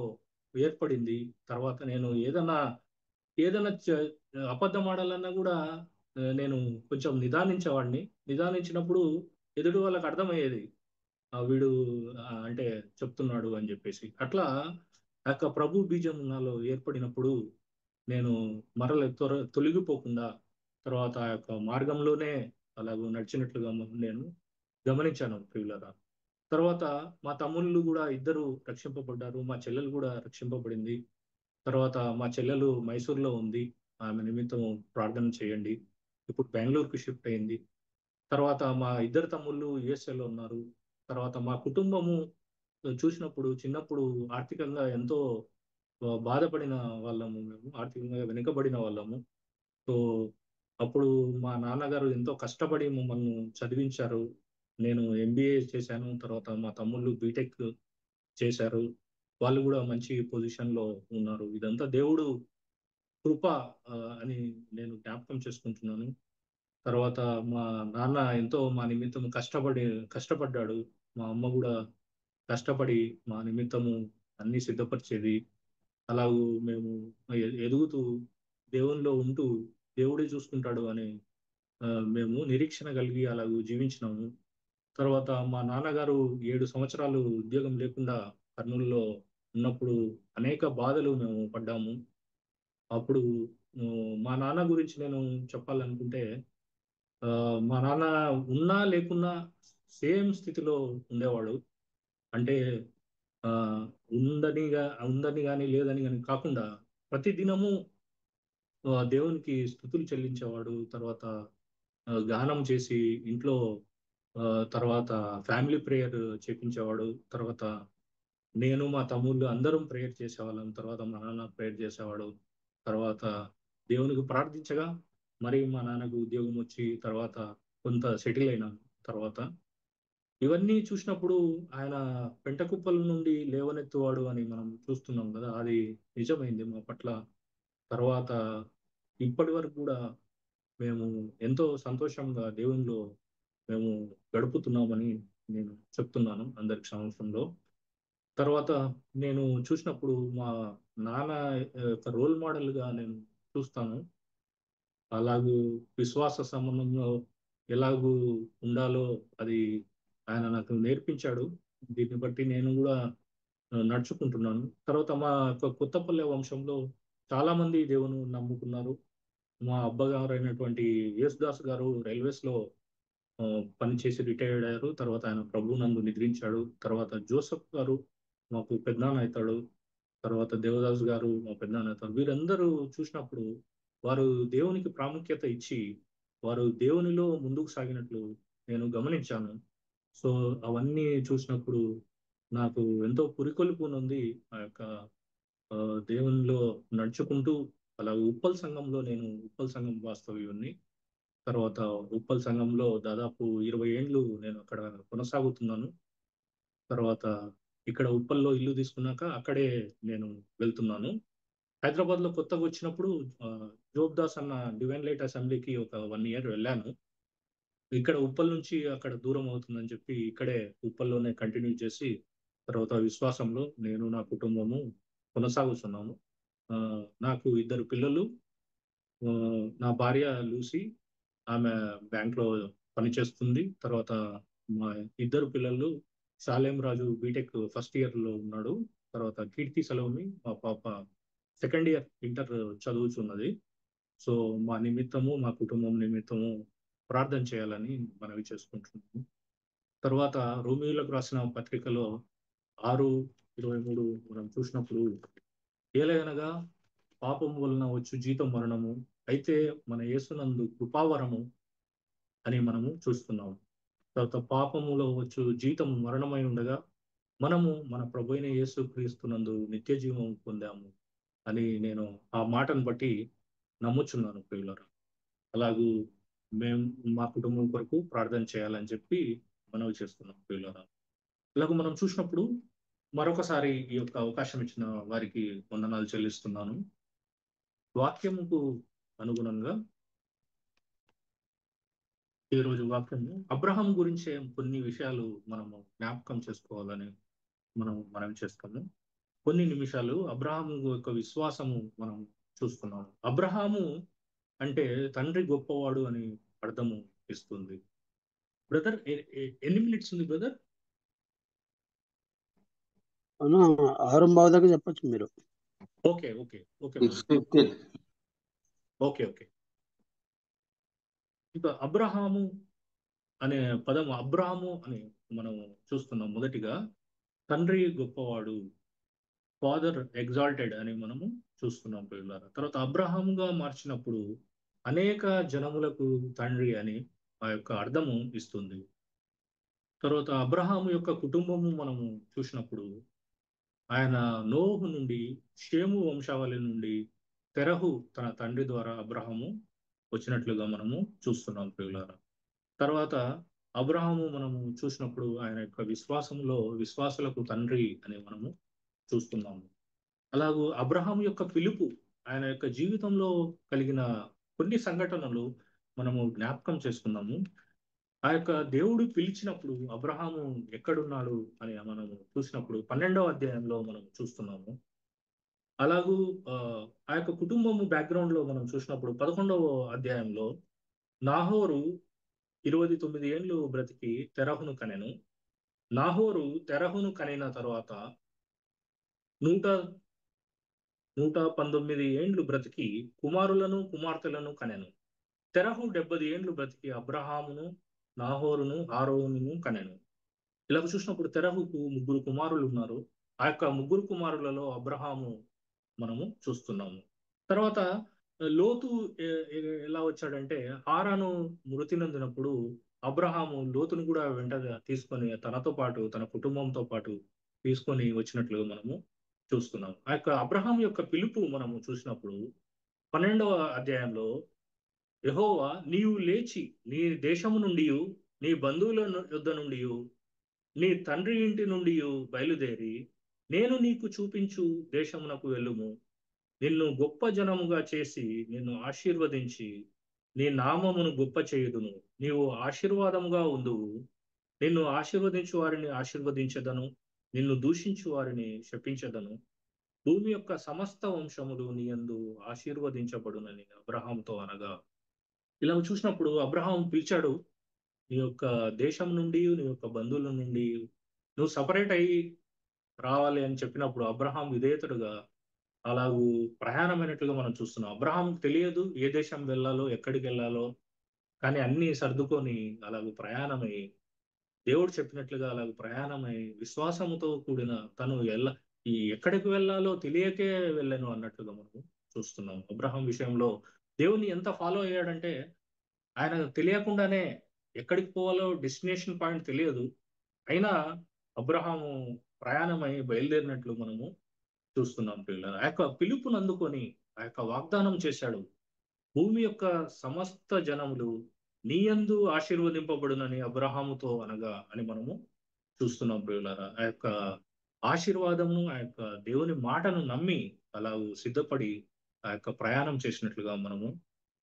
Speaker 4: ఏర్పడింది. తర్వాత నేను ఏదైనా అబద్ధం ఆడాలన్నా కూడా నేను కొంచెం నిదానించేవాడిని. నిదానించినప్పుడు ఎదుటి వాళ్ళకి అర్థమయ్యేది, వీడు అంటే చెప్తున్నాడు అని చెప్పేసి. అట్లా ఆ యొక్క ప్రభు బీజం నాలో ఏర్పడినప్పుడు నేను తొలగిపోకుండా తర్వాత ఆ యొక్క మార్గంలోనే అలాగూ నడిచినట్లుగా నేను గమనించాను ప్రియులారా. తర్వాత మా తమ్ముళ్ళు కూడా ఇద్దరు రక్షింపబడ్డారు. మా చెల్లెలు కూడా రక్షింపబడింది. తర్వాత మా చెల్లెలు మైసూర్లో ఉంది. ఆమె నిమిత్తం ప్రార్థన చేయండి. ఇప్పుడు బెంగళూరుకి షిఫ్ట్ అయింది. తర్వాత మా ఇద్దరు తమ్ముళ్ళు యుఎస్ఏలో ఉన్నారు. తర్వాత మా కుటుంబము చూసినప్పుడు చిన్నప్పుడు ఆర్థికంగా ఎంతో బాధపడిన వాళ్ళము. మేము ఆర్థికంగా వెనుకబడిన వాళ్ళము. సో అప్పుడు మా నాన్నగారు ఎంతో కష్టపడి మమ్మల్ని చదివించారు. నేను ఎంబీఏ చేశాను. తర్వాత మా తమ్ముళ్ళు బీటెక్ చేశారు. వాళ్ళు కూడా మంచి పొజిషన్లో ఉన్నారు. ఇదంతా దేవుడు కృప అని నేను జ్ఞాపకం చేసుకుంటున్నాను. తర్వాత మా నాన్న ఎంతో మా నిమిత్తం కష్టపడ్డాడు. మా అమ్మ కూడా కష్టపడి మా నిమిత్తము అన్ని సిద్ధపరిచేది. అలాగూ మేము ఎదుగుతూ దేవునిలో ఉంటూ దేవుడే చూసుకుంటాడు అని మేము నిరీక్షణ కలిగి అలాగూ జీవించినాము. తర్వాత మా నాన్నగారు 7 సంవత్సరాలు ఉద్యోగం లేకుండా కర్నూలులో ఉన్నప్పుడు అనేక బాధలు మేము పడ్డాము. అప్పుడు మా నాన్న గురించి నేను చెప్పాలనుకుంటే మా నాన్న ఉన్నా లేకున్నా సేమ్ స్థితిలో ఉండేవాడు. అంటే ఉందని కానీ లేదని కానీ కాకుండా ప్రతి దినము దేవునికి స్తుతులు చెల్లించేవాడు. తర్వాత గానం చేసి ఇంట్లో తర్వాత ఫ్యామిలీ ప్రేయర్ చేపించేవాడు. తర్వాత నేను మా తమ్ముళ్ళు అందరం ప్రేయర్ చేసేవాళ్ళం. తర్వాత మా నాన్న ప్రేయర్ చేసేవాడు. తర్వాత దేవునికి ప్రార్థించగా మరి మా నాన్నకు ఉద్యోగం వచ్చి తర్వాత కొంత సెటిల్ అయినాం. తర్వాత ఇవన్నీ చూసినప్పుడు ఆయన పెంటకుప్పల నుండి లేవనెత్తువాడు అని మనం చూస్తున్నాం కదా, అది నిజమైంది మా పట్ల. తర్వాత ఇప్పటి వరకు కూడా మేము ఎంతో సంతోషంగా దేవునిలో మేము గడుపుతున్నామని నేను చెప్తున్నాను అందరి సమక్షంలో. తర్వాత నేను చూసినప్పుడు మా నాన్న యొక్క రోల్ మోడల్గా నేను చూస్తాను. అలాగూ విశ్వాస సంబంధంలో ఎలాగూ ఉండాలో అది ఆయన నాకు నేర్పించాడు. దీన్ని బట్టి నేను కూడా నడుచుకుంటున్నాను. తర్వాత మా యొక్క కొత్తపల్లె వంశంలో చాలా మంది దేవుని నమ్ముకున్నారు. మా అబ్బగారు అయినటువంటి యేసుదాస్ గారు రైల్వేస్లో పనిచేసి రిటైర్డ్ అయ్యారు. తర్వాత ఆయన ప్రభువునందు నిద్రించాడు. తర్వాత జోసఫ్ గారు మాకు పెద్దనాన్న అవుతాడు. తర్వాత దేవదాస్ గారు మా పెద్దనాన్న అవుతారు. వీరందరూ చూసినప్పుడు వారు దేవునికి ప్రాముఖ్యత ఇచ్చి వారు దేవునిలో ముందుకు సాగినట్లు నేను గమనించాను. సో అవన్నీ చూసినప్పుడు నాకు ఎంతో పురికొల్పునుంది. ఆ యొక్క దేవునిలో నడుచుకుంటూ అలా నేను ఉప్పల్ సంఘం వాస్తవ్యుణ్ణి. తర్వాత ఉప్పల్ సంఘంలో దాదాపు 20 ఏండ్లు నేను అక్కడ కొనసాగుతున్నాను. తర్వాత ఇక్కడ ఉప్పల్లో ఇల్లు తీసుకున్నాక అక్కడే నేను వెళ్తున్నాను. హైదరాబాద్లో కొత్తగా వచ్చినప్పుడు జోబ్ దాస్ అన్న డివైన్ లైట్ అసెంబ్లీకి ఒక 1 ఇయర్ వెళ్ళాను. ఇక్కడ ఉప్పల్ నుంచి అక్కడ దూరం అవుతుందని చెప్పి ఇక్కడే ఉప్పల్లోనే కంటిన్యూ చేసి తర్వాత విశ్వాసంలో నేను నా కుటుంబము కొనసాగుతున్నాము. నాకు 2 పిల్లలు. నా భార్య లూసీ, ఆమె బ్యాంక్లో పనిచేస్తుంది. తర్వాత మా 2 పిల్లలు, సాలేం రాజు బీటెక్ ఫస్ట్ ఇయర్లో ఉన్నాడు. తర్వాత కీర్తి సెలవుని మా పాప సెకండ్ ఇయర్ ఇంటర్ చదువుతున్నది. సో మా నిమిత్తము మా కుటుంబం నిమిత్తము ప్రార్థన చేయాలని మనవి చేసుకుంటున్నాము. తర్వాత రోమియోలకు రాసిన పత్రికలో 6:23 మనం చూసినప్పుడు ఏలయనగా పాపం వలన వచ్చు జీతం మరణము, అయితే మన యేసునందు కృపావరము అని మనము చూస్తున్నాము. తర్వాత పాపములో వచ్చు జీతం మరణమై ఉండగా మనము మన ప్రభువైన యేసు క్రీస్తునందు నిత్య జీవం పొందాము అని నేను ఆ మాటను బట్టి నమ్ముచున్నాను ప్రియులారా. అలాగూ మేము మా కుటుంబం కొరకు ప్రార్థన చేయాలని చెప్పి మనవి చేస్తున్నాం ప్రియులారా. ఇలాగ మనం చూసినప్పుడు మరొకసారి ఈ యొక్క అవకాశం ఇచ్చిన వారికి వందనాలు చెల్లిస్తున్నాను. వాక్యముకు అనుగుణంగా ఈరోజు వాక్యము అబ్రహాం గురించే కొన్ని విషయాలు మనము జ్ఞాపకం చేసుకోవాలని మనం చేస్తాము. కొన్ని నిమిషాలు అబ్రహాము యొక్క విశ్వాసము మనం చూస్తున్నాము. అబ్రహాము అంటే తండ్రి గొప్పవాడు అని అర్థము ఇస్తుంది. బ్రదర్ ఎన్ని మినిట్స్ ఉంది బ్రదర్?
Speaker 7: 6:15 దాకా చెప్పచ్చు మీరు.
Speaker 4: Okay okay okay
Speaker 1: 6:15.
Speaker 4: Okay okay ఇక అబ్రహాము అనే పదం, అబ్రాహాము అని మనం చూస్తున్నాం. మొదటిగా తండ్రి గొప్పవాడు, ఫాదర్ ఎగ్జాల్టెడ్ అని మనము చూస్తున్నాం పిల్లలారా. తర్వాత అబ్రహాముగా మార్చినప్పుడు అనేక జనములకు తండ్రి అని ఆ యొక్క అర్థము ఇస్తుంది. తర్వాత అబ్రహాము యొక్క కుటుంబము మనము చూసినప్పుడు ఆయన నోహు నుండి, షేము వంశావళి నుండి, తెరహు తన తండ్రి ద్వారా అబ్రహాము వచ్చినట్లుగా మనము చూస్తున్నాం ప్రియులారా. తర్వాత అబ్రహాము మనము చూసినప్పుడు ఆయన యొక్క విశ్వాసంలో విశ్వాసులకు తండ్రి అని మనము చూస్తున్నాము. అలాగూ అబ్రహాము యొక్క పిలుపు, ఆయన యొక్క జీవితంలో కలిగిన కొన్ని సంఘటనలు మనము జ్ఞాపకం చేసుకున్నాము. ఆ యొక్క దేవుడు పిలిచినప్పుడు అబ్రహాము ఎక్కడున్నాడు అని మనము చూసినప్పుడు 12వ అధ్యాయంలో మనం చూస్తున్నాము. అలాగూ ఆ ఆ యొక్క కుటుంబము బ్యాక్గ్రౌండ్ లో మనం చూసినప్పుడు 11వ అధ్యాయంలో నాహోరు 29 ఏండ్లు బ్రతికి తెరహును కనెను. నాహోరు తెరహును కనిన తర్వాత 119 ఏండ్లు బ్రతికి కుమారులను కుమార్తెలను కనెను. తెరహు 70 ఏండ్లు బ్రతికి అబ్రహామును, నాహోరును, హారోనును కనెను. ఇలాగ చూసినప్పుడు తెరహుకు 3 కుమారులు ఉన్నారు. ఆ యొక్క 3 కుమారులలో అబ్రహాము మనము చూస్తున్నాము. తర్వాత లోతు ఎలా వచ్చాడంటే, హారాను మృతి నొందినప్పుడు అబ్రహాము లోతును కూడా వెంటగా తీసుకొని తనతో పాటు తన కుటుంబంతో పాటు తీసుకొని వచ్చినట్లుగా మనము చూస్తున్నాం. ఆ యొక్క అబ్రహాం యొక్క పిలుపు మనము చూసినప్పుడు 12వ అధ్యాయంలో యెహోవా నీవు లేచి నీ దేశము నుండి, నీ బంధువుల యొద్ద నుండి, నీ తండ్రి ఇంటి నుండి బయలుదేరి నేను నీకు చూపించు దేశమునకు వెళ్ళుము. నిన్ను గొప్ప జనముగా చేసి నిన్ను ఆశీర్వదించి నీ నామమును గొప్ప చేయుదును. నీవు ఆశీర్వాదముగా ఉందువు. నిన్ను ఆశీర్వదించు వారిని ఆశీర్వదించదను, నిన్ను దూషించు వారిని శపించదను. భూమి యొక్క సమస్త వంశములు నీ యందు ఆశీర్వదించబడునని అబ్రహాంతో అనగా, ఇలా చూసినప్పుడు అబ్రహాం పిలిచాడు, నీ యొక్క దేశం నుండి, నీ యొక్క బంధువుల నుండి నువ్వు సపరేట్ అయ్యి రావాలి అని చెప్పినప్పుడు అబ్రహాం విధేయతుడుగా అలాగూ ప్రయాణమైనట్లుగా మనం చూస్తున్నాం. అబ్రహాంకు తెలియదు ఏ దేశం వెళ్ళాలో, ఎక్కడికి వెళ్ళాలో, కానీ అన్ని సర్దుకొని అలాగూ ప్రయాణమై దేవుడు చెప్పినట్లుగా అలాగ ప్రయాణమై విశ్వాసముతో కూడిన తను ఈ ఎక్కడికి వెళ్ళాలో తెలియకే వెళ్ళాను అన్నట్లుగా మనము చూస్తున్నాం. అబ్రహాం విషయంలో దేవుని ఎంత ఫాలో అయ్యాడంటే, ఆయన తెలియకుండానే ఎక్కడికి పోవాలో డెస్టినేషన్ పాయింట్ తెలియదు, అయినా అబ్రహాము ప్రయాణమై బయలుదేరినట్లు మనము చూస్తున్నాం పిల్లలు. ఆ యొక్క పిలుపును అందుకొని ఆ యొక్క వాగ్దానం చేశాడు, భూమి యొక్క సమస్త జనములు నీయందు ఆశీర్వదింపబడునని అబ్రహాముతో అనగా అని మనము చూస్తున్నాం ప్రియులారా. ఆ యొక్క ఆశీర్వాదమును, ఆ యొక్క దేవుని మాటను నమ్మి అలా సిద్ధపడి ఆ యొక్క ప్రయాణం చేసినట్లుగా మనము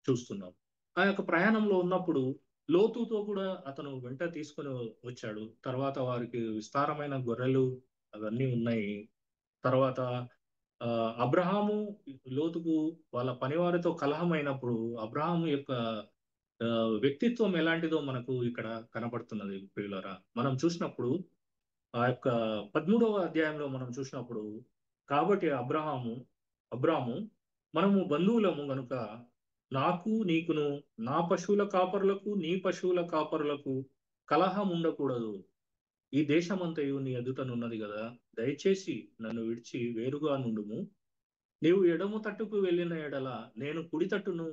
Speaker 4: చూస్తున్నాం. ఆ యొక్క ప్రయాణంలో ఉన్నప్పుడు లోతుతో కూడా అతను వెంట తీసుకొని వచ్చాడు. తర్వాత వారికి విస్తారమైన గొర్రెలు అవన్నీ ఉన్నాయి. తర్వాత అబ్రహాము లోతుకు వాళ్ళ పనివారితో కలహమైనప్పుడు అబ్రహాము యొక్క వ్యక్తిత్వం ఎలాంటిదో మనకు ఇక్కడ కనపడుతున్నది ప్రియులారా. మనం చూసినప్పుడు ఆ యొక్క 13వ అధ్యాయంలో మనం చూసినప్పుడు, కాబట్టి అబ్రాము మనము బంధువులము గనుక నాకు నీకును నా పశువుల కాపరులకు నీ పశువుల కాపరులకు కలహం ఉండకూడదు. ఈ దేశమంతయు నీ ఎదుటనున్నది కదా, దయచేసి నన్ను విడిచి వేరుగా నుండుము. నీవు ఎడమ తట్టుకు వెళ్ళిన ఎడల నేను కుడి తట్టుకును,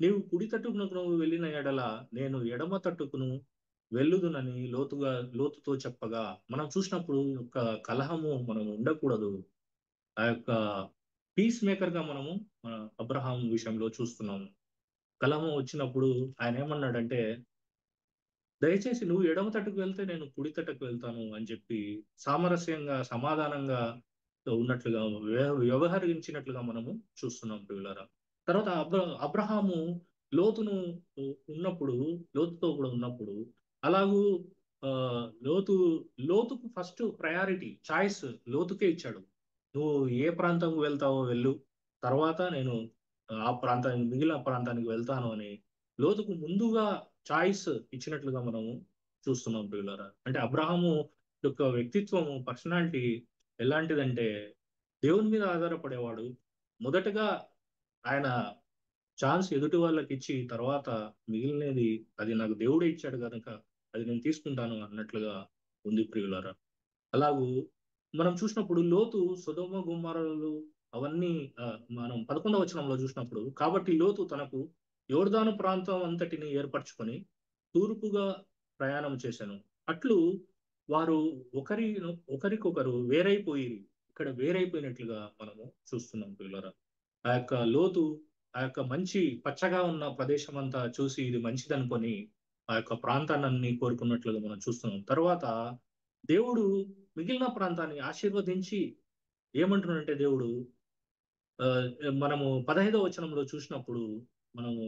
Speaker 4: నీవు కుడి తట్టుకును వెళ్ళిన ఎడల నేను ఎడమ తట్టుకును వెళ్ళుదునని లోతుతో చెప్పగా, మనం చూసినప్పుడు యొక్క కలహము మనం ఉండకూడదు. ఆ యొక్క పీస్ మేకర్ గా మనము మన అబ్రహాం విషయంలో చూస్తున్నాము. కలహం వచ్చినప్పుడు ఆయన ఏమన్నాడంటే, దయచేసి నువ్వు ఎడమ తట్టుకు వెళ్తే నేను కుడి తట్టుకు వెళ్తాను అని చెప్పి సామరస్యంగా సమాధానంగా ఉన్నట్లుగా వ్యవహరించినట్లుగా మనము చూస్తున్నాం పిల్లరా. తర్వాత అబ్రహాము లోతును లోతుతో కూడా ఉన్నప్పుడు అలాగూ ఆ లోతుకు ఫస్ట్ ప్రయారిటీ చాయిస్ లోతుకే ఇచ్చాడు. నువ్వు ఏ ప్రాంతంకు వెళ్తావో వెళ్ళు, తర్వాత నేను మిగిలిన ప్రాంతానికి వెళ్తాను అని లోతుకు ముందుగా చాయిస్ ఇచ్చినట్లుగా మనము చూస్తున్నాం ప్రియులారా. అంటే అబ్రహాము యొక్క వ్యక్తిత్వము, పర్సనాలిటీ ఎలాంటిదంటే దేవుని మీద ఆధారపడేవాడు. మొదటగా ఆయన ఛాన్స్ ఎదుటి వాళ్ళకి ఇచ్చి తర్వాత మిగిలినది అది నాకు దేవుడే ఇచ్చాడు కనుక అది నేను తీసుకుంటాను అన్నట్లుగా ఉంది ప్రియులారా. అలాగూ మనం చూసినప్పుడు లోతు సొదొమ గుమ్మరాలు అవన్నీ మనం 11వ వచనంలో చూసినప్పుడు, కాబట్టి లోతు తనకు యోర్దాను ప్రాంతం అంతటిని ఏర్పరచుకొని తూర్పుగా ప్రయాణం చేశాను. అట్లు వారు ఒకరికొకరు వేరైపోయి ఇక్కడ వేరైపోయినట్లుగా మనము చూస్తున్నాం పిల్లరా. ఆ యొక్క లోతు ఆ యొక్క మంచి పచ్చగా ఉన్న ప్రదేశం అంతా చూసి ఇది మంచిదనుకొని ఆ యొక్క ప్రాంతాన్ని కోరుకున్నట్లుగా మనం చూస్తున్నాం. తర్వాత దేవుడు మిగిలిన ప్రాంతాన్ని ఆశీర్వదించి ఏమంటున్నాడంటే దేవుడు ఆ, మనము 15వ వచనంలో చూసినప్పుడు మనము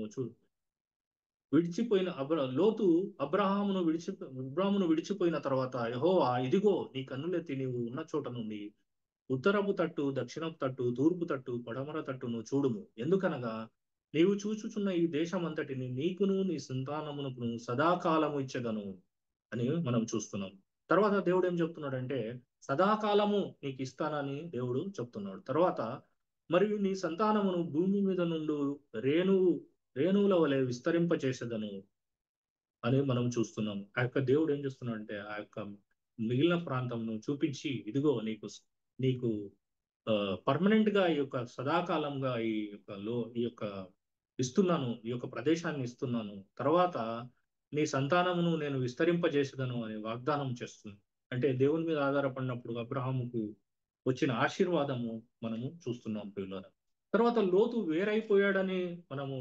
Speaker 4: విడిచిపోయిన లోతు అబ్రాహామును విడిచిపోయిన తర్వాత యెహోవా ఇదిగో నీ కన్నులెత్తి నీవు ఉన్న చోట నుండి ఉత్తరపు తట్టు, దక్షిణపు తట్టు, తూర్పు తట్టు, పడమర తట్టును చూడుము. ఎందుకనగా నీవు చూచుచున్న ఈ దేశమంతటిని నీకును నీ సంతానమునకును సదాకాలము ఇచ్చెదను అని మనం చూస్తున్నాం. తర్వాత దేవుడు ఏం చెప్తున్నాడంటే సదాకాలము నీకు ఇస్తానని దేవుడు చెప్తున్నాడు. తర్వాత మరియు నీ సంతానమును భూమి మీద నుండి రేణువు రేణువుల వలె విస్తరింపచేసేదను అని మనం చూస్తున్నాం. ఆ యొక్క దేవుడు ఏం చేస్తున్నాడంటే ఆ యొక్క మిగిలిన ప్రాంతంను చూపించి ఇదిగో నీకు పర్మనెంట్ గా ఈ యొక్క సదాకాలంగా ఈ యొక్క ఇస్తున్నాను, ఈ యొక్క ప్రదేశాన్ని ఇస్తున్నాను. తర్వాత నీ సంతానమును నేను విస్తరింపజేసేదను అని వాగ్దానం చేస్తుంది. అంటే దేవుని మీద ఆధారపడినప్పుడు అబ్రహాముకు వచ్చిన ఆశీర్వాదము మనము చూస్తున్నాం పిల్లల. తర్వాత లోతు వేరైపోయాడని మనము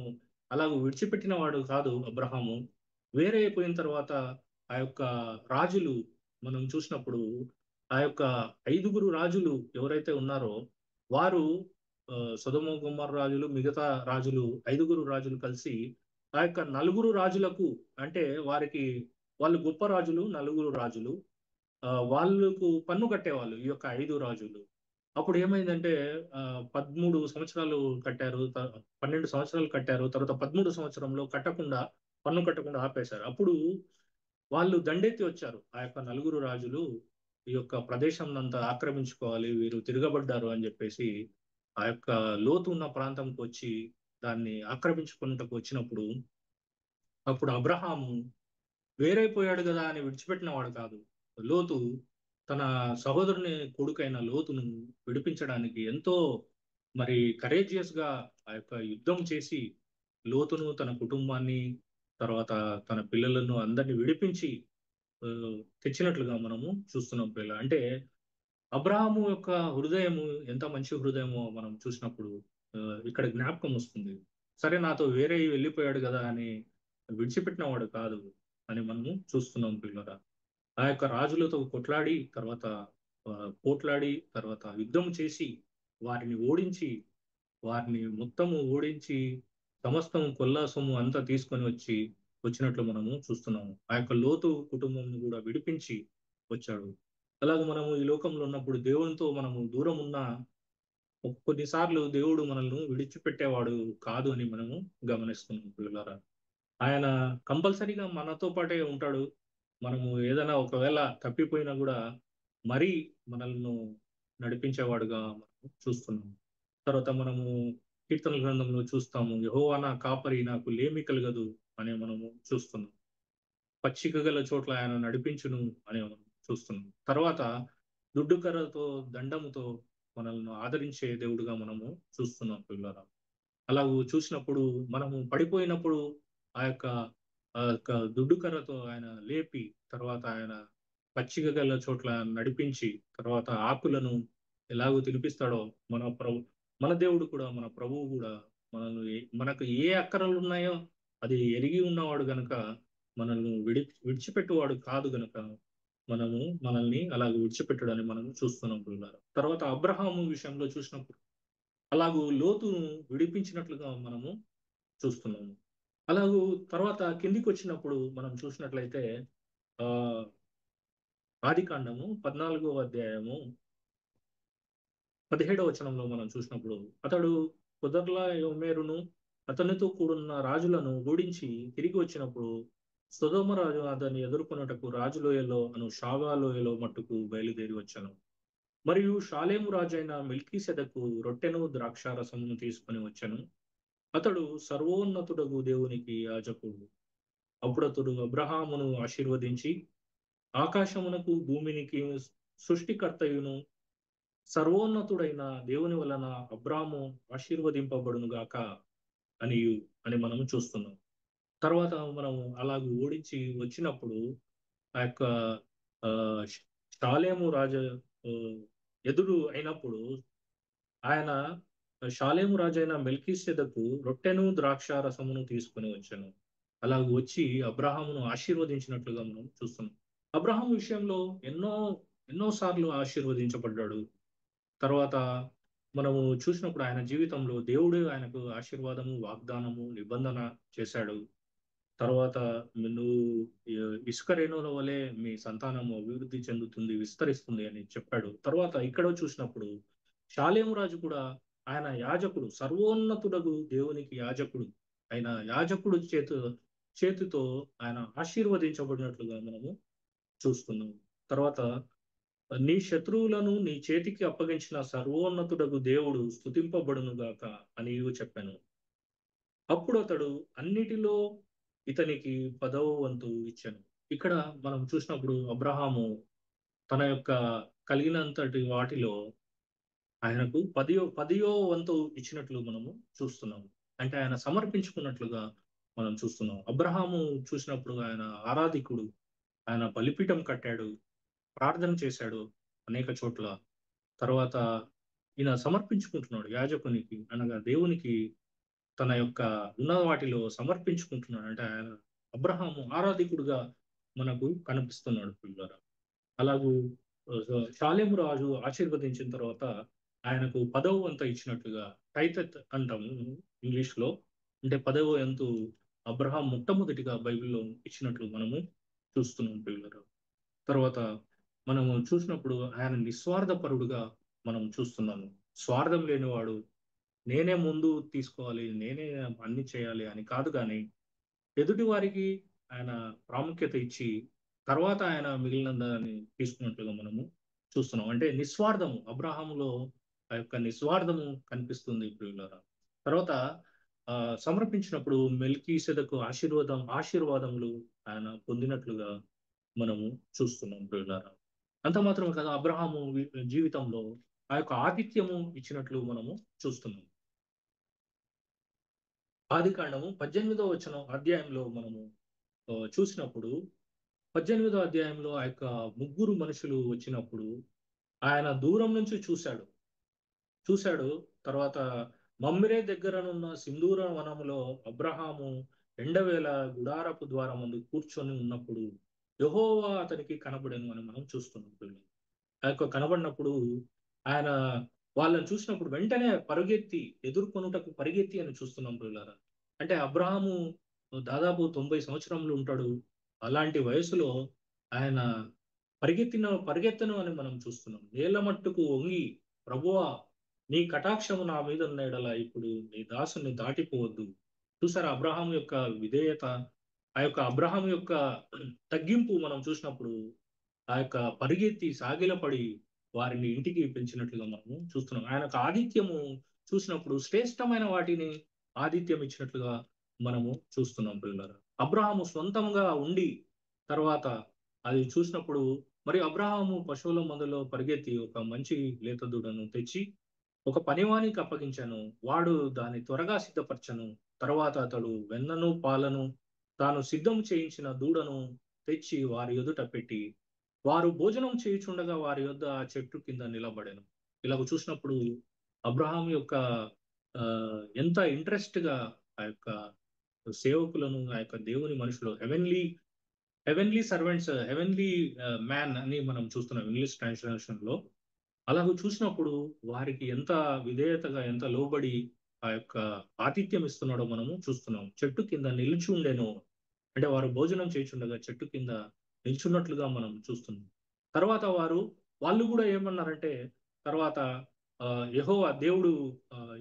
Speaker 4: అలాగ విడిచిపెట్టిన వాడు కాదు అబ్రహాము. వేరైపోయిన తర్వాత ఆ యొక్క రాజులు మనం చూసినప్పుడు ఆ యొక్క 5గురు రాజులు ఎవరైతే ఉన్నారో వారు సొదొమ గొమొర్రా రాజులు, మిగతా రాజులు 5గురు రాజులు కలిసి ఆ యొక్క 4 రాజులకు అంటే వాళ్ళు గొప్ప రాజులు, 4 రాజులు వాళ్ళకు పన్ను కట్టేవాళ్ళు ఈ యొక్క 5 రాజులు. అప్పుడు ఏమైందంటే 13 సంవత్సరాలు కట్టారు, 12 సంవత్సరాలు కట్టారు. తర్వాత 13 సంవత్సరంలో పన్ను కట్టకుండా ఆపేశారు. అప్పుడు వాళ్ళు దండెత్తి వచ్చారు. ఆ యొక్క 4 రాజులు ఈ యొక్క ప్రదేశం అంతా ఆక్రమించుకోవాలి, వీరు తిరగబడ్డారు అని చెప్పేసి ఆ యొక్క లోతు ఉన్న ప్రాంతంకి వచ్చి దాన్ని ఆక్రమించుకున్నట్టుకు వచ్చినప్పుడు అప్పుడు అబ్రహాము వేరైపోయాడు కదా అని విడిచిపెట్టిన వాడు కాదు. లోతు తన సహోదరుని కొడుకైన లోతును విడిపించడానికి ఎంతో మరి కరేజియస్ గా ఆ యొక్క యుద్ధం చేసి లోతును, తన కుటుంబాన్ని, తర్వాత తన పిల్లలను అందరినీ విడిపించి ఆ, తెచ్చినట్లుగా మనము చూస్తున్నాం పిల్ల. అంటే అబ్రహాము యొక్క హృదయము ఎంత మంచి హృదయమో మనం చూసినప్పుడు ఆ, ఇక్కడ జ్ఞాపకం వస్తుంది. సరే నాతో వేరే వెళ్ళిపోయాడు కదా అని విడిచిపెట్టిన వాడు కాదు అని మనము చూస్తున్నాం పిల్లరా. ఆ యొక్క రాజులతో కొట్లాడి తర్వాత పోట్లాడి తర్వాత యుద్ధం చేసి వారిని ఓడించి మొత్తము ఓడించి సమస్తం కొల్లాసము అంతా తీసుకొని వచ్చినట్లు మనము చూస్తున్నాము. ఆ యొక్క లోతు కుటుంబం కూడా విడిపించి వచ్చాడు. అలాగే మనము ఈ లోకంలో ఉన్నప్పుడు దేవునితో మనము దూరం ఉన్న కొన్నిసార్లు దేవుడు మనల్ని విడిచిపెట్టేవాడు కాదు అని మనము గమనిస్తున్నాం పిల్లలారా. ఆయన కంపల్సరీగా మనతో పాటే ఉంటాడు. మనము ఏదైనా ఒకవేళ తప్పిపోయినా కూడా మరీ మనల్ని నడిపించేవాడుగా మనం చూస్తున్నాం. తర్వాత మనము కీర్తన గ్రంథంలో చూస్తాము, యెహోవా నా కాపరి నాకు లేమి కలగదు అని మనము చూస్తున్నాం. పచ్చిక గల చోట్ల ఆయన నడిపించును అని మనం చూస్తున్నాం. తర్వాత దుడ్డు కర్రతో దండముతో మనల్ని ఆదరించే దేవుడుగా మనము చూస్తున్నాం పిల్లరా. అలాగూ చూసినప్పుడు మనము పడిపోయినప్పుడు ఆ యొక్క దుడ్డు కర్రతో ఆయన లేపి తర్వాత ఆయన పచ్చిక గల చోట్ల నడిపించి తర్వాత ఆకులను ఎలాగో తినిపిస్తాడో మన దేవుడు కూడా, మన ప్రభువు కూడా మనకు ఏ అక్కరలు ఉన్నాయో అది ఎరిగి ఉన్నవాడు గనుక మనల్ని విడిచిపెట్టువాడు కాదు గనుక మనల్ని అలాగ విడిచిపెట్టడని మనం చూస్తున్నాం పిల్లలు. తర్వాత అబ్రహాము విషయంలో చూసినప్పుడు అలాగూ లోతును విడిపించినట్లుగా మనము చూస్తున్నాము. అలాగూ తర్వాత కిందికి వచ్చినప్పుడు మనం చూసినట్లయితే ఆ ఆది కాండము 14వ అధ్యాయము 17వ వచనంలో మనం చూసినప్పుడు అతడు యొమెరును అతనితో కూడున్న రాజులను ఓడించి తిరిగి వచ్చినప్పుడు సొదొమ రాజు అతన్ని ఎదుర్కొనుటకు రాజులోయలో షావా లోయలో మట్టుకు బయలుదేరి వచ్చాను. మరియు షాలేము రాజైన మెల్కీసెదకు రొట్టెను ద్రాక్షారసమును తీసుకొని వచ్చాను. అతడు సర్వోన్నతుడగు దేవునికి యాజకుడు. అప్పుడు అతడు అబ్రహామును ఆశీర్వదించి, ఆకాశమునకు భూమినికి సృష్టికర్తయును సర్వోన్నతుడైన దేవుని వలన అబ్రాము ఆశీర్వదింపబడును గాక అని మనం చూస్తున్నాం. తర్వాత మనం అలాగ ఓడించి వచ్చినప్పుడు ఆ యొక్క ఆ, షాలేము రాజు ఆ, ఎదురు అయినప్పుడు ఆయన షాలేము రాజైన మెల్కీసెదకు రొట్టెను ద్రాక్ష రసమును తీసుకుని వచ్చాను. అలాగ వచ్చి అబ్రహామును ఆశీర్వదించినట్లుగా మనం చూస్తున్నాం. అబ్రహాం విషయంలో ఎన్నో ఎన్నో సార్లు ఆశీర్వదించబడ్డాడు. తర్వాత మనము చూసినప్పుడు ఆయన జీవితంలో దేవుడు ఆయనకు ఆశీర్వాదము, వాగ్దానము, నిబంధన చేశాడు. తర్వాత నువ్వు ఇసుక రేణువుల వలె మీ సంతానము అభివృద్ధి చెందుతుంది, విస్తరిస్తుంది అని చెప్పాడు. తర్వాత ఇక్కడ చూసినప్పుడు షాలేము రాజు కూడా ఆయన యాజకుడు, సర్వోన్నతుడగు దేవునికి యాజకుడు, ఆయన యాజకుడు చేతితో ఆయన ఆశీర్వదించబడినట్లుగా మనము చూస్తున్నాం. తర్వాత నీ శత్రువులను నీ చేతికి అప్పగించిన సర్వోన్నతుడగు దేవుడు స్తుతింపబడును గాక అని చెప్పాను. అప్పుడు అతడు అన్నిటిలో ఇతనికి 10వ వంతు ఇచ్చాను. ఇక్కడ మనం చూసినప్పుడు అబ్రహాము తన యొక్క కలిగినంతటి వాటిలో ఆయనకు 10వ వంతు ఇచ్చినట్లు మనము చూస్తున్నాము. అంటే ఆయన సమర్పించుకున్నట్లుగా మనం చూస్తున్నాం. అబ్రహాము చూసినప్పుడు ఆయన ఆరాధికుడు, ఆయన బలిపీఠం కట్టాడు, ప్రార్థన చేశాడు అనేక చోట్ల. తర్వాత ఈయన సమర్పించుకుంటున్నాడు యాజకునికి, అనగా దేవునికి తన యొక్క ఉన్న వాటిలో సమర్పించుకుంటున్నాడు. అంటే ఆయన అబ్రహాము ఆరాధికుడుగా మనకు కనిపిస్తున్నాడు పిల్లరా. అలాగూ షాలేము రాజు ఆశీర్వదించిన తర్వాత ఆయనకు 10వ వంతు ఇచ్చినట్లుగా టైతత్ అంటాము ఇంగ్లీష్ లో. అంటే 10వ వంతు అబ్రహాం మొట్టమొదటిగా బైబిల్లో ఇచ్చినట్లు మనము చూస్తున్నాం పిల్లరా. తర్వాత మనము చూసినప్పుడు ఆయన నిస్వార్థపరుడుగా మనం చూస్తున్నాము. స్వార్థం లేనివాడు, నేనే ముందు తీసుకోవాలి, నేనే అన్ని చేయాలి అని కాదు, కానీ ఎదుటి వారికి ఆయన ప్రాముఖ్యత ఇచ్చి తర్వాత ఆయన మిగిలిన దాన్ని తీసుకున్నట్లుగా మనము చూస్తున్నాం. అంటే నిస్వార్థము, అబ్రహాములో ఆ యొక్క నిస్వార్థము కనిపిస్తుంది ప్రియులారా. తర్వాత సమర్పించినప్పుడు మెల్కీసెదకు ఆశీర్వాదములు ఆయన పొందినట్లుగా మనము చూస్తున్నాం ప్రియులారా. అంత మాత్రమే కదా, అబ్రహాము జీవితంలో ఆ యొక్క ఆతిథ్యము ఇచ్చినట్లు మనము చూస్తున్నాం. ఆదికాండము 18వ అధ్యాయంలో మనము చూసినప్పుడు 18వ అధ్యాయంలో ఆ యొక్క ముగ్గురు మనుషులు వచ్చినప్పుడు ఆయన దూరం నుంచి చూశాడు. తర్వాత మమ్మిరే దగ్గరనున్న సింధూర వనములో అబ్రహాము ఎండవేళ గుడారపు ద్వారం ముందు కూర్చొని ఉన్నప్పుడు యెహోవా అతనికి కనబడెను అని మనం చూస్తున్నాం పిల్లలు. ఆ యొక్క కనబడినప్పుడు ఆయన వాళ్ళని చూసినప్పుడు వెంటనే ఎదుర్కొనుటకు పరిగెత్తి అని చూస్తున్నాం పిల్లలారా. అంటే అబ్రహాము దాదాపు 90 సంవత్సరములు ఉంటాడు. అలాంటి వయసులో ఆయన పరిగెత్తను అని మనం చూస్తున్నాం. నేల మట్టుకు వంగి, ప్రభువా నీ కటాక్షము నా మీద ఉన్న ఎడల ఇప్పుడు నీ దాసుని దాటిపోవద్దు. చూసారా అబ్రహాం యొక్క విధేయత, ఆ యొక్క అబ్రహాం యొక్క తగ్గింపు మనం చూసినప్పుడు ఆ యొక్క పరిగెత్తి సాగిలపడి వారిని ఇంటికి పెంచినట్లుగా మనము చూస్తున్నాం. ఆయన యొక్క ఆతిథ్యము చూసినప్పుడు శ్రేష్టమైన వాటిని ఆతిథ్యం ఇచ్చినట్లుగా మనము చూస్తున్నాం పిల్లలు. అబ్రహాము స్వంతంగా ఉండి తర్వాత అది చూసినప్పుడు మరి అబ్రహాము పశువుల మందులో పరిగెత్తి ఒక మంచి లేత దూడను తెచ్చి ఒక పనివానికి అప్పగించాను. వాడు దాన్ని త్వరగా సిద్ధపరచను. తర్వాత అతడు వెన్నను పాలను తాను సిద్ధం చేయించిన దూడను తెచ్చి వారి ఎదుట పెట్టి వారు భోజనం చేయుచుండగా వారి యొద్ద ఆ చెట్టు కింద నిలబడెను. ఇలాగ చూసినప్పుడు అబ్రహాం యొక్క ఎంత ఇంట్రెస్ట్ గా ఆ యొక్క సేవకులను, ఆ యొక్క దేవుని మనుషులు, హెవెన్లీ సర్వెంట్స్, హెవెన్లీ మ్యాన్ అని మనం చూస్తున్నాం ఇంగ్లీష్ ట్రాన్స్లేషన్ లో. అలాగ చూసినప్పుడు వారికి ఎంత విధేయతగా, ఎంత లోబడి ఆ యొక్క ఆతిథ్యం ఇస్తున్నాడో మనము చూస్తున్నాం. చెట్టు కింద నిలిచి ఉండేను, అంటే వారు భోజనం చేయుచుండగా చెట్టు కింద నిల్చున్నట్లుగా మనం చూస్తున్నాం. తర్వాత వాళ్ళు కూడా ఏమన్నారంటే, తర్వాత యెహోవా దేవుడు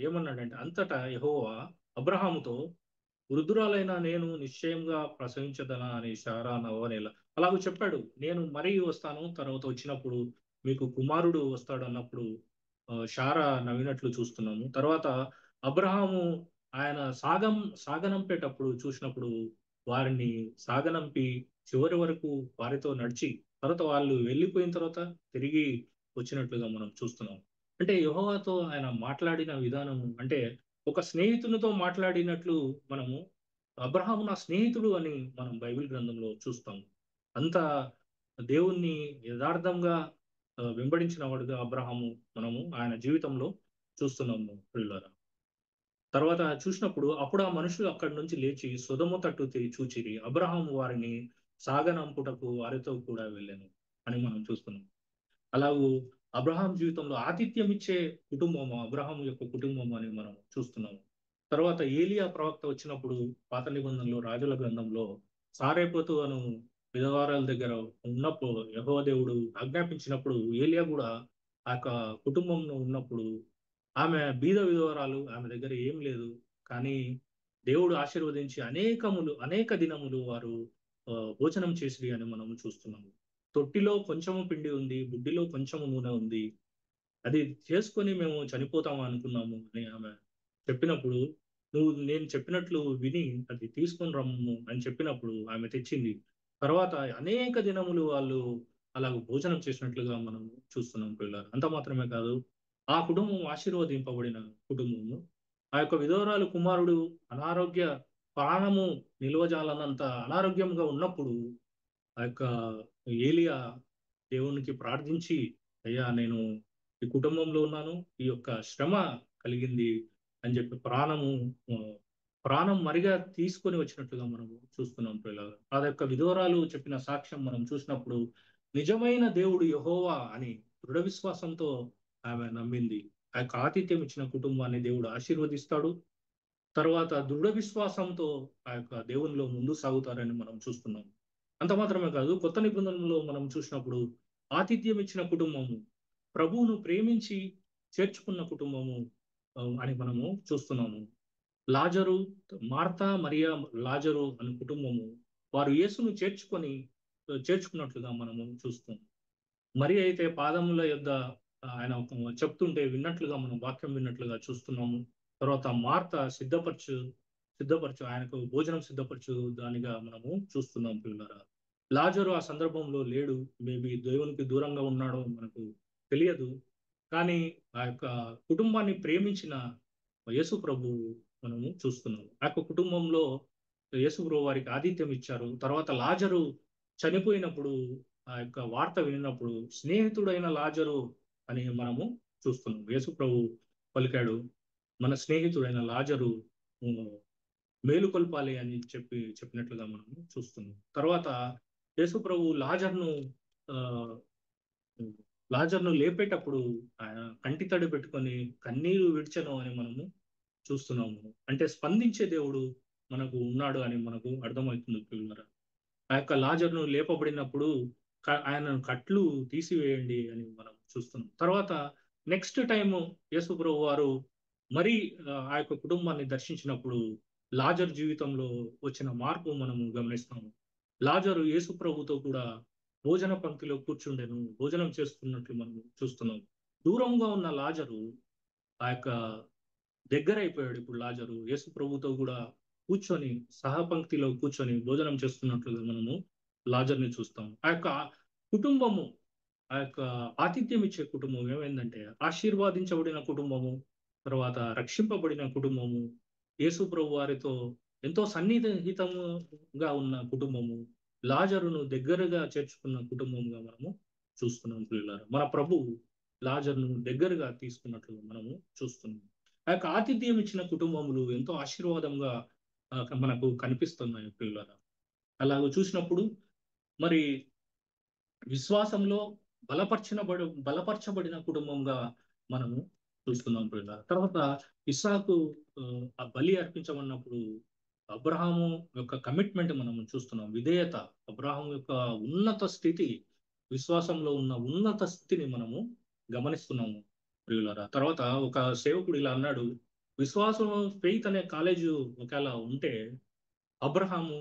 Speaker 4: ఏమన్నాడంటే, అంతటా యెహోవా అబ్రహాముతో వృద్ధురాలైన నేను నిశ్చయంగా ప్రసవించదనా అని శారా నవ్వనేలా అలాగ చెప్పాడు. నేను మరీ వస్తాను, తర్వాత వచ్చినప్పుడు మీకు కుమారుడు వస్తాడు అన్నప్పుడు శారా నవ్వినట్లు చూస్తున్నాము. తర్వాత అబ్రహాము ఆయన సాగనంపేటప్పుడు చూసినప్పుడు వారిని సాగనంపి చివరి వరకు వారితో నడిచి తర్వాత వాళ్ళు వెళ్ళిపోయిన తర్వాత తిరిగి వచ్చినట్లుగా మనం చూస్తున్నాం. అంటే యెహోవాతో ఆయన మాట్లాడిన విధానం అంటే ఒక స్నేహితునితో మాట్లాడినట్లు మనము అబ్రహాము నా స్నేహితుడు అని మనం బైబిల్ గ్రంథంలో చూస్తాం. అంత దేవుణ్ణి యథార్థంగా వెంబడించిన వాడుగా అబ్రహాము మనము ఆయన జీవితంలో చూస్తున్నాము ప్రియులారా. తర్వాత చూసినప్పుడు అప్పుడు ఆ మనుషులు అక్కడి నుంచి లేచి సొదొమ తట్టు చూచిరి. అబ్రహాము వారిని సాగనంపుటకు వారితో కూడా వెళ్ళాను అని మనం చూస్తున్నాం. అలాగూ అబ్రహాం జీవితంలో ఆతిథ్యం ఇచ్చే కుటుంబము అబ్రహాం యొక్క కుటుంబం అని మనం చూస్తున్నాము. తర్వాత ఏలియా ప్రవక్త వచ్చినప్పుడు పాత నిబంధనలో రాజుల గ్రంథంలో సారేపోతు అను విధవరాల దగ్గర ఉన్నప్పుడు యెహోవా దేవుడు ఆజ్ఞాపించినప్పుడు ఏలియా కూడా ఆ యొక్క కుటుంబంలో ఉన్నప్పుడు ఆమె బీద విధవరాలు, ఆమె దగ్గర ఏం లేదు. కానీ దేవుడు ఆశీర్వదించి అనేక దినములు వారు భోజనం చేసిరి అని మనం చూస్తున్నాము. తొట్టిలో కొంచెము పిండి ఉంది, బుడ్డిలో కొంచెము నూనె ఉంది. అది చేసుకొని మేము చనిపోతాము అనుకున్నాము అని ఆమె చెప్పినప్పుడు, నువ్వు నేను చెప్పినట్లు విని అది తీసుకొని రమ్ము అని చెప్పినప్పుడు ఆమె తెచ్చింది. తర్వాత అనేక దినములు వాళ్ళు అలాగ భోజనం చేసినట్లుగా మనం చూస్తున్నాం పిల్లలు. అంత మాత్రమే కాదు, ఆ కుటుంబం ఆశీర్వదింపబడిన కుటుంబము. ఆ యొక్క విధవరాలు కుమారుడు అనారోగ్య ప్రాణము నిల్వజాలనంత అనారోగ్యంగా ఉన్నప్పుడు ఆ యొక్క ఏలియా దేవునికి ప్రార్థించి, అయ్యా నేను ఈ కుటుంబంలో ఉన్నాను, ఈ యొక్క శ్రమ కలిగింది అని చెప్పి ఆ, ప్రాణం మరిగా తీసుకొని వచ్చినట్లుగా మనం చూస్తున్నాం పిల్లలు. ఆ యొక్క విధవరాలు చెప్పిన సాక్ష్యం మనం చూసినప్పుడు నిజమైన దేవుడు యెహోవా అని దృఢ విశ్వాసంతో ఆమె నమ్మింది. ఆ యొక్క ఆతిథ్యం ఇచ్చిన కుటుంబాన్ని దేవుడు ఆశీర్వదిస్తాడు. తర్వాత దృఢ విశ్వాసంతో ఆ యొక్క దేవునిలో ముందు సాగుతారని మనం చూస్తున్నాం. అంత మాత్రమే కాదు, కొత్త నిబంధనలో మనం చూసినప్పుడు ఆతిథ్యం ఇచ్చిన కుటుంబము ప్రభువును ప్రేమించి చేర్చుకున్న కుటుంబము అని మనము చూస్తున్నాము. లాజరు, మార్తా మరియా లాజరు అనే కుటుంబము వారు యేసును చేర్చుకున్నట్లుగా మనము చూస్తాం. మరి అయితే పాదముల యొద్ద ఆయన చెప్తుంటే విన్నట్లుగా మనం వాక్యం విన్నట్లుగా చూస్తున్నాము. తర్వాత మార్త సిద్ధపరచు ఆయనకు భోజనం సిద్ధపరచు దానిగా మనము చూస్తున్నాం పిల్లరా. లాజరు ఆ సందర్భంలో లేడు, మేబీ దేవునికి దూరంగా ఉన్నాడో మనకు తెలియదు. కానీ ఆ యొక్క కుటుంబాన్ని ప్రేమించిన యేసు ప్రభు మనము చూస్తున్నాము. ఆ యొక్క కుటుంబంలో యేసు ప్రభు వారికి ఆతిథ్యం ఇచ్చారు. తర్వాత లాజరు చనిపోయినప్పుడు ఆ యొక్క వార్త వినినప్పుడు స్నేహితుడైన లాజరు అని మనము చూస్తున్నాం. యేసు ప్రభు పలికాడు, మన స్నేహితుడైన లాజరు మేలుకొల్పాలి అని చెప్పినట్లుగా మనము చూస్తున్నాం. తర్వాత యేసు ప్రభు ఆ లాజర్ను లేపేటప్పుడు ఆయన కంటి తడి పెట్టుకొని కన్నీరు విడిచెను అని మనము చూస్తున్నాము. అంటే స్పందించే దేవుడు మనకు ఉన్నాడు అని మనకు అర్థమవుతుంది పిల్లరా. ఆ యొక్క లాజర్ను లేపబడినప్పుడు ఆయన కట్లు తీసివేయండి అని మనం చూస్తున్నాం. తర్వాత నెక్స్ట్ టైము యేసు ప్రభు వారు మరి ఆ యొక్క కుటుంబాన్ని దర్శించినప్పుడు లాజర్ జీవితంలో వచ్చిన మార్పు మనము గమనిస్తాము. లాజరు యేసు ప్రభుతో కూడా భోజన పంక్తిలో కూర్చుండెను, భోజనం చేస్తున్నట్లు మనం చూస్తున్నాం. దూరంగా ఉన్న లాజరు ఆ యొక్క దగ్గర అయిపోయాడు. ఇప్పుడు లాజరు యేసు ప్రభుతో కూడా కూర్చొని సహపంక్తిలో కూర్చొని భోజనం చేస్తున్నట్లుగా మనము లాజర్ని చూస్తాం. ఆ యొక్క కుటుంబము, ఆ యొక్క ఆతిథ్యం ఇచ్చే కుటుంబం ఏమైందంటే ఆశీర్వాదించబడిన కుటుంబము, తర్వాత రక్షింపబడిన కుటుంబము, యేసు ప్రభు వారితో ఎంతో సన్నిహితంగా ఉన్న కుటుంబము, లాజరును దగ్గరగా చేర్చుకున్న కుటుంబంగా మనము చూస్తున్నాం పిల్లలారా. మన ప్రభు లాజర్ను దగ్గరగా తీసుకున్నట్లుగా మనము చూస్తున్నాం. ఆ యొక్క ఆతిథ్యం ఇచ్చిన కుటుంబములు ఎంతో ఆశీర్వాదంగా మనకు కనిపిస్తున్నాయి పిల్లలారా. అలాగ చూసినప్పుడు మరి విశ్వాసంలో బలపరచబడిన కుటుంబంగా మనము చూస్తున్నాం పిల్లలారా. తర్వాత ఇస్సాకు ఆ బలి అర్పించమన్నప్పుడు అబ్రహాము యొక్క కమిట్మెంట్ మనం చూస్తున్నాం. విధేయత, అబ్రహాం యొక్క ఉన్నత స్థితి, విశ్వాసంలో ఉన్న ఉన్నత స్థితిని మనము గమనిస్తున్నాము ప్రియులారా. తర్వాత ఒక సేవకుడు ఇలా అన్నాడు, విశ్వాసం ఫెయిత్ అనే కాలేజ్ ఒకవేళ ఉంటే అబ్రహాము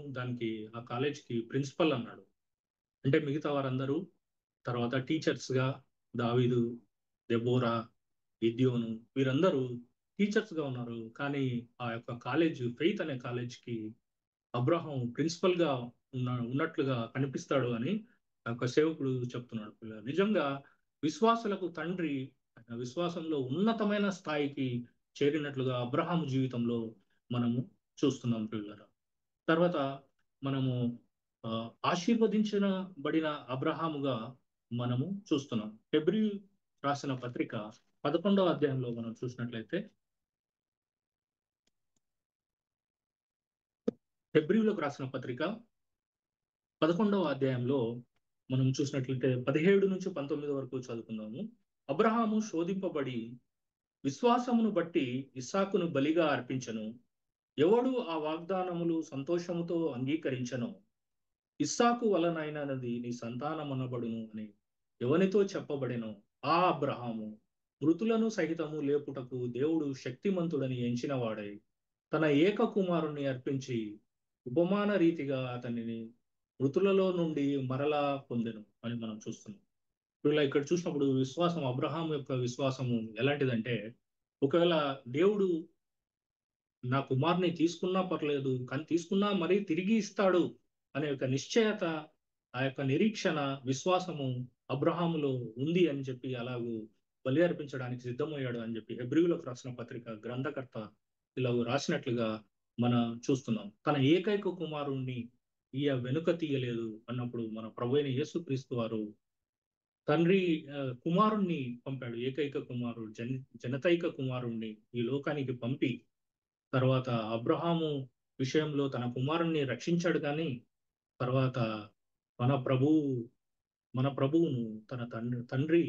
Speaker 4: ఆ కాలేజ్కి ప్రిన్సిపల్ అన్నాడు. అంటే మిగతా వారందరూ తర్వాత టీచర్స్ గా దావీదు, దెబోరా, గిద్యోను వీరందరూ టీచర్స్ గా ఉన్నారు. కానీ ఆ యొక్క కాలేజ్ ఫెయిత్ అనే కాలేజ్కి అబ్రహాం ప్రిన్సిపల్ గా ఉన్నట్లుగా కనిపిస్తాడు అని ఆ యొక్క సేవకుడు చెప్తున్నాడు. నిజంగా విశ్వాసులకు తండ్రి విశ్వాసంలో ఉన్నతమైన స్థాయికి చేరినట్లుగా అబ్రహాం జీవితంలో మనము చూస్తున్నాం పిల్లల. తర్వాత మనము ఆశీర్వదించబడిన అబ్రహాముగా మనము చూస్తున్నాం. హెబ్రీ రాసిన పత్రిక 11వ అధ్యాయంలో మనం చూసినట్లయితే, హెబ్రీలకు రాసిన పత్రిక 11వ అధ్యాయంలో మనం చూసినట్లయితే 17 నుంచి 19 వరకు చదువుకుందాము. అబ్రహాము శోధింపబడి విశ్వాసమును బట్టి ఇస్సాకును బలిగా అర్పించను. ఎవడు ఆ వాగ్దానములు సంతోషముతో అంగీకరించను, ఇస్సాకు వలనైనది నీ సంతానమనబడును అని ఎవనితో చెప్పబడెనో ఆ అబ్రహాము మృతులను సహితము లేపుటకు దేవుడు శక్తిమంతుడని ఎంచిన వాడై తన ఏక కుమారుణ్ణి అర్పించి ఉపమాన రీతిగా అతనిని మృతులలో నుండి మరలా పొందెను అని మనం చూస్తున్నాం. ఇలా ఇక్కడ చూసినప్పుడు విశ్వాసం, అబ్రహాం యొక్క విశ్వాసము ఎలాంటిదంటే, ఒకవేళ దేవుడు నా కుమారుని తీసుకున్నా పర్లేదు, కానీ తీసుకున్నా మరీ తిరిగి ఇస్తాడు అనే యొక్క నిశ్చయత, ఆ యొక్క నిరీక్షణ, విశ్వాసము అబ్రహాములో ఉంది అని చెప్పి అలాగూ బలి అర్పించడానికి సిద్ధమయ్యాడు అని చెప్పి హెబ్రీయులకు రాసిన పత్రిక గ్రంథకర్త ఇలా రాసినట్లుగా మనం చూస్తున్నాం. తన ఏకైక కుమారుణ్ణి వెనుక తీయలేదు అన్నప్పుడు మన ప్రభువైన యేసుక్రీస్తు వారు తండ్రి కుమారుణ్ణి పంపాడు. ఏకైక కుమారుడు, జనతైక కుమారుణ్ణి ఈ లోకానికి పంపి తర్వాత అబ్రహాము విషయంలో తన కుమారుణ్ణి రక్షించాడు. కానీ తర్వాత మన ప్రభువును తన తండ్రి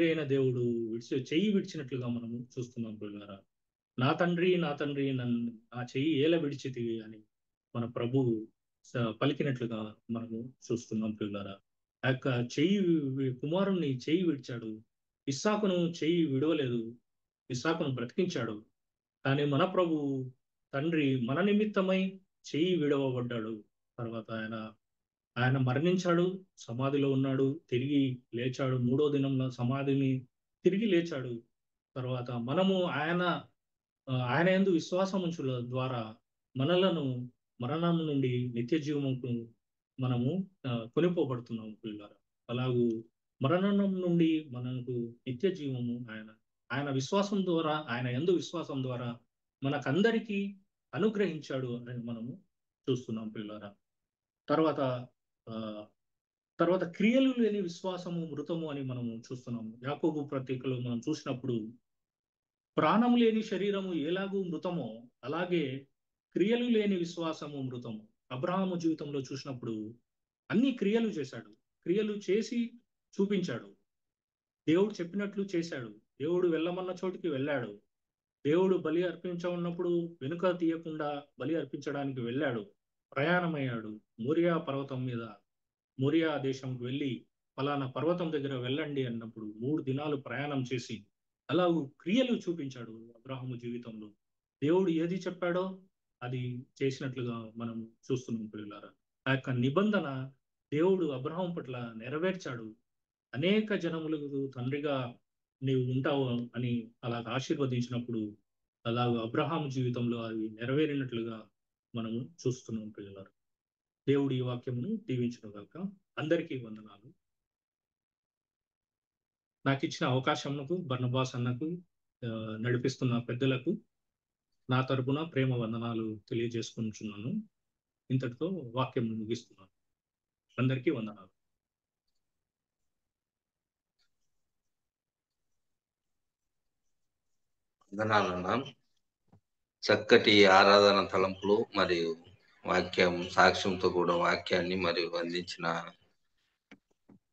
Speaker 4: అయిన దేవుడు చెయ్యి విడిచినట్లుగా మనము చూస్తున్నాం పిల్లరా. నా తండ్రి నా చెయ్యి ఏల విడిచితివి అని మన ప్రభువు పలికినట్లుగా మనము చూస్తున్నాం పిల్లరా. ఆ యొక్క కుమారుణ్ణి చెయ్యి విడిచాడు. ఇస్సాకును చెయ్యి విడవలేదు, ఇస్సాకును బ్రతికించాడు. కానీ మన ప్రభు తండ్రి మన నిమిత్తమై చెయ్యి విడవబడ్డాడు. తర్వాత ఆయన మరణించాడు, సమాధిలో ఉన్నాడు, తిరిగి లేచాడు. 3వ దినంలో సమాధిని తిరిగి లేచాడు. తర్వాత మనము ఆయన యందు విశ్వాసం ఉంచుల ద్వారా మనలను మరణం నుండి నిత్య జీవముకు మనము కొనిపోబడుతున్నాము పిల్లలు. అలాగూ మరణం నుండి మనకు నిత్య జీవము ఆయన విశ్వాసం ద్వారా, ఆయన యందు విశ్వాసం ద్వారా మనకందరికీ అనుగ్రహించాడు అని మనము చూస్తున్నాం పిల్లరా. తర్వాత క్రియలు లేని విశ్వాసము మృతము అని మనము చూస్తున్నాము. యాకోబు పత్రికలో మనం చూసినప్పుడు ప్రాణము లేని శరీరము ఎలాగూ మృతమో అలాగే క్రియలు లేని విశ్వాసము మృతము. అబ్రహాము జీవితంలో చూసినప్పుడు అన్ని క్రియలు చేశాడు, క్రియలు చేసి చూపించాడు. దేవుడు చెప్పినట్లు చేశాడు, దేవుడు వెళ్ళమన్న చోటికి వెళ్ళాడు, దేవుడు బలి అర్పించమన్నప్పుడు వెనుక తీయకుండా బలి అర్పించడానికి వెళ్ళాడు, ప్రయాణమయ్యాడు. మోరియా పర్వతం మీద, మోరియా దేశంకు వెళ్ళి ఫలానా పర్వతం దగ్గర వెళ్ళండి అన్నప్పుడు 3 దినాలు ప్రయాణం చేసి అలాగూ క్రియలు చూపించాడు అబ్రహాము జీవితంలో. దేవుడు ఏది చెప్పాడో అది చేసినట్లుగా మనం చూస్తున్నాం పిల్లలారా. ఆ యొక్క నిబంధన దేవుడు అబ్రహాం పట్ల నెరవేర్చాడు. అనేక జనములకు తండ్రిగా నీవు ఉంటావు అని అలాగ ఆశీర్వదించినప్పుడు అలాగ అబ్రహాం జీవితంలో అది నెరవేరినట్లుగా మనము చూస్తున్నాం పిల్లలారా. దేవుడి ఈ వాక్యమును దీవించడం గాక. అందరికీ వందనాలు. నాకు ఇచ్చిన అవకాశంకు బర్నబాస్ అన్నకు, నడిపిస్తున్న పెద్దలకు నా తరపున ప్రేమ వందనాలు తెలియజేసుకుంటున్నాను. ఇంతటితో వాక్యం ముగిస్తున్నాను. అందరికీ వందనాలు.
Speaker 1: వందనాలన్నా. చక్కటి ఆరాధన తలంపులు మరియు వాక్యం సాక్ష్యంతో కూడా వాక్యాన్ని మరియు అందించిన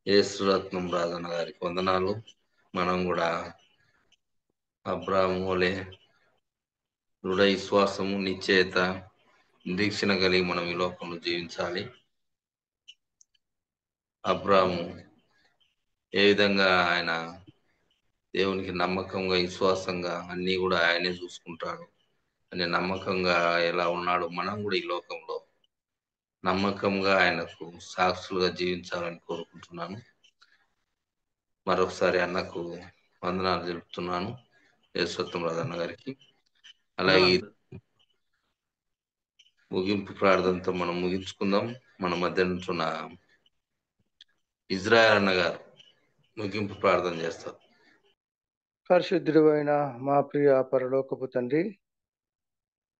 Speaker 1: యేసురత్నం రాజన్న గారికి వందనాలు. మనం కూడా అబ్రాహాము వలె దృఢ విశ్వాసము, నిశ్చయత, నిరీక్షణ కలిగి మనం ఈ లోకంలో జీవించాలి. అబ్రాహాము ఏ విధంగా ఆయన దేవునికి నమ్మకంగా, విశ్వాసంగా అన్ని కూడా ఆయనే చూసుకుంటాడు అనే నమ్మకంగా ఎలా ఉన్నాడు, మనం కూడా ఈ లోకంలో నమ్మకంగా ఆయనకు సాక్షులుగా జీవించాలని కోరుకుంటున్నాను. మరొకసారి అన్నకు వందనాలు తెలుపుతున్నాను. యేసత్వం రాజన్న గారికి. అలాగే ముగింపు ప్రార్థనతో మనం ముగించుకుందాం. మన మధ్య ఉంటున్న ఇజ్రాయల్ అన్న గారు ముగింపు ప్రార్థన చేస్తారు.
Speaker 8: పరిశుద్ధుడు అయిన మా ప్రియ పరలోకపు తండ్రి,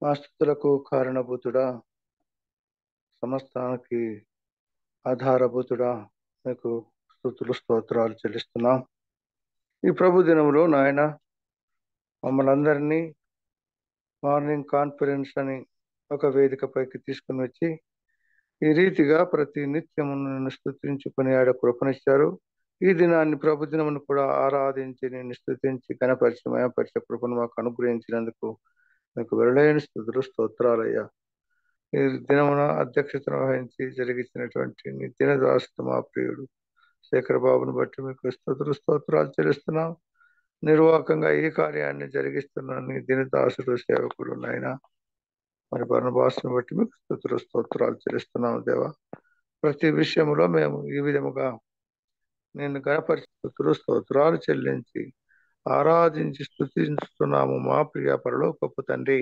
Speaker 8: మా స్థుతులకు కారణభూతుడా, సమస్తానికి ఆధారభూతుడా, మీకు స్థుతులు స్తోత్రాలు చెల్లిస్తున్నాం. ఈ ప్రభు దినంలో నాయన మమ్మల్ని అందరినీ మార్నింగ్ కాన్ఫరెన్స్ అని ఒక వేదికపైకి తీసుకుని వచ్చి ఈ రీతిగా ప్రతి నిత్యము నిన్ను స్తుతించుకుని ఆడ కృపనిచ్చారు. ఈ దినాన్ని ప్రభు దినమును కూడా ఆరాధించి నిన్ను స్తుతించి గణపరిచి మయపరిచే కృపను మాకు అనుగ్రహించినందుకు మీకు వెరలేని స్తుతులు స్తోత్రాలయ్యా. ఈ దినమున అధ్యక్షతను వహించి జరిగించినటువంటి నీ దినదాసుడు మా ప్రియుడు శేఖర్ బాబును బట్టి మీకు స్తుతులు స్తోత్రాలు చెల్లిస్తున్నాం. నిర్వాహకంగా ఈ కార్యాన్ని జరిగిస్తున్న నీ దినదాసుడు సేవకుడు నాయన మరి బర్నబాసును బట్టి మీకు స్తుతులు స్తోత్రాలు చెల్లిస్తున్నాము దేవా. ప్రతి విషయంలో మేము ఈ విధముగా నేను గణపరిచి స్తుతులు స్తోత్రాలు చెల్లించి ఆరాధించి స్తుతిస్తున్నాము మా ప్రియ పరలోకపు తండ్రి.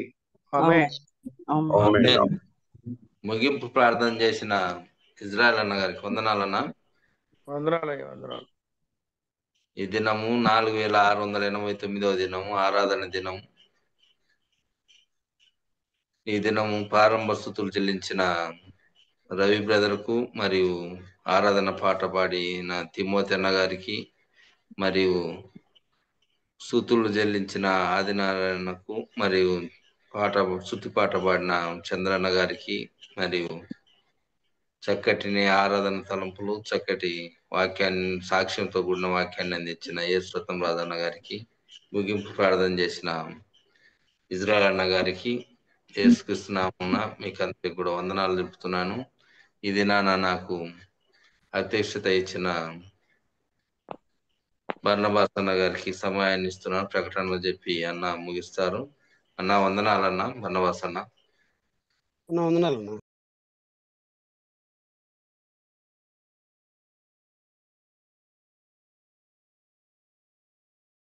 Speaker 8: ఆమేన్.
Speaker 1: ముగింపు ప్రార్థన చేసిన ఇజ్రాయల్ అన్న గారికి వందనాలన్నా.
Speaker 8: వందనాలయ్యా, వందనాలు.
Speaker 1: ఈ దినము 4689వ దినము, ఆరాధన దినం. ఈ దినము ప్రారంభ స్తుతులు చెల్లించిన రవి బ్రదర్ కు, మరియు ఆరాధన పాట పాడిన తిమోతి అన్న గారికి, మరియు స్తుతులు చెల్లించిన ఆదినారాయణకు, మరియు శృతి పాట పాడిన చంద్రన్న గారికి, మరియు చక్కటి ఆరాధన తలంపులు, చక్కటి వాక్యాన్ని, సాక్ష్యంతో కూడిన వాక్యాన్ని అందించిన యేసత్వం రాజన్న గారికి, ముగింపు ప్రార్థన చేసిన ఇజ్రాయల్ అన్న గారికి యేసుక్రీస్తునామమున మీకు అందరికి కూడా వందనాలు తెలుపుతున్నాను. ఈ దినాన నాకు అధ్యక్షత ఇచ్చిన బర్నబాస్ అన్న గారికి సమయాన్ని ఇస్తున్నాను. ప్రకటనలు చెప్పి అన్న ముగిస్తారు. అన్న వందనాలన్నా. బర్నబాస్ అన్న
Speaker 7: వందనాలన్నా.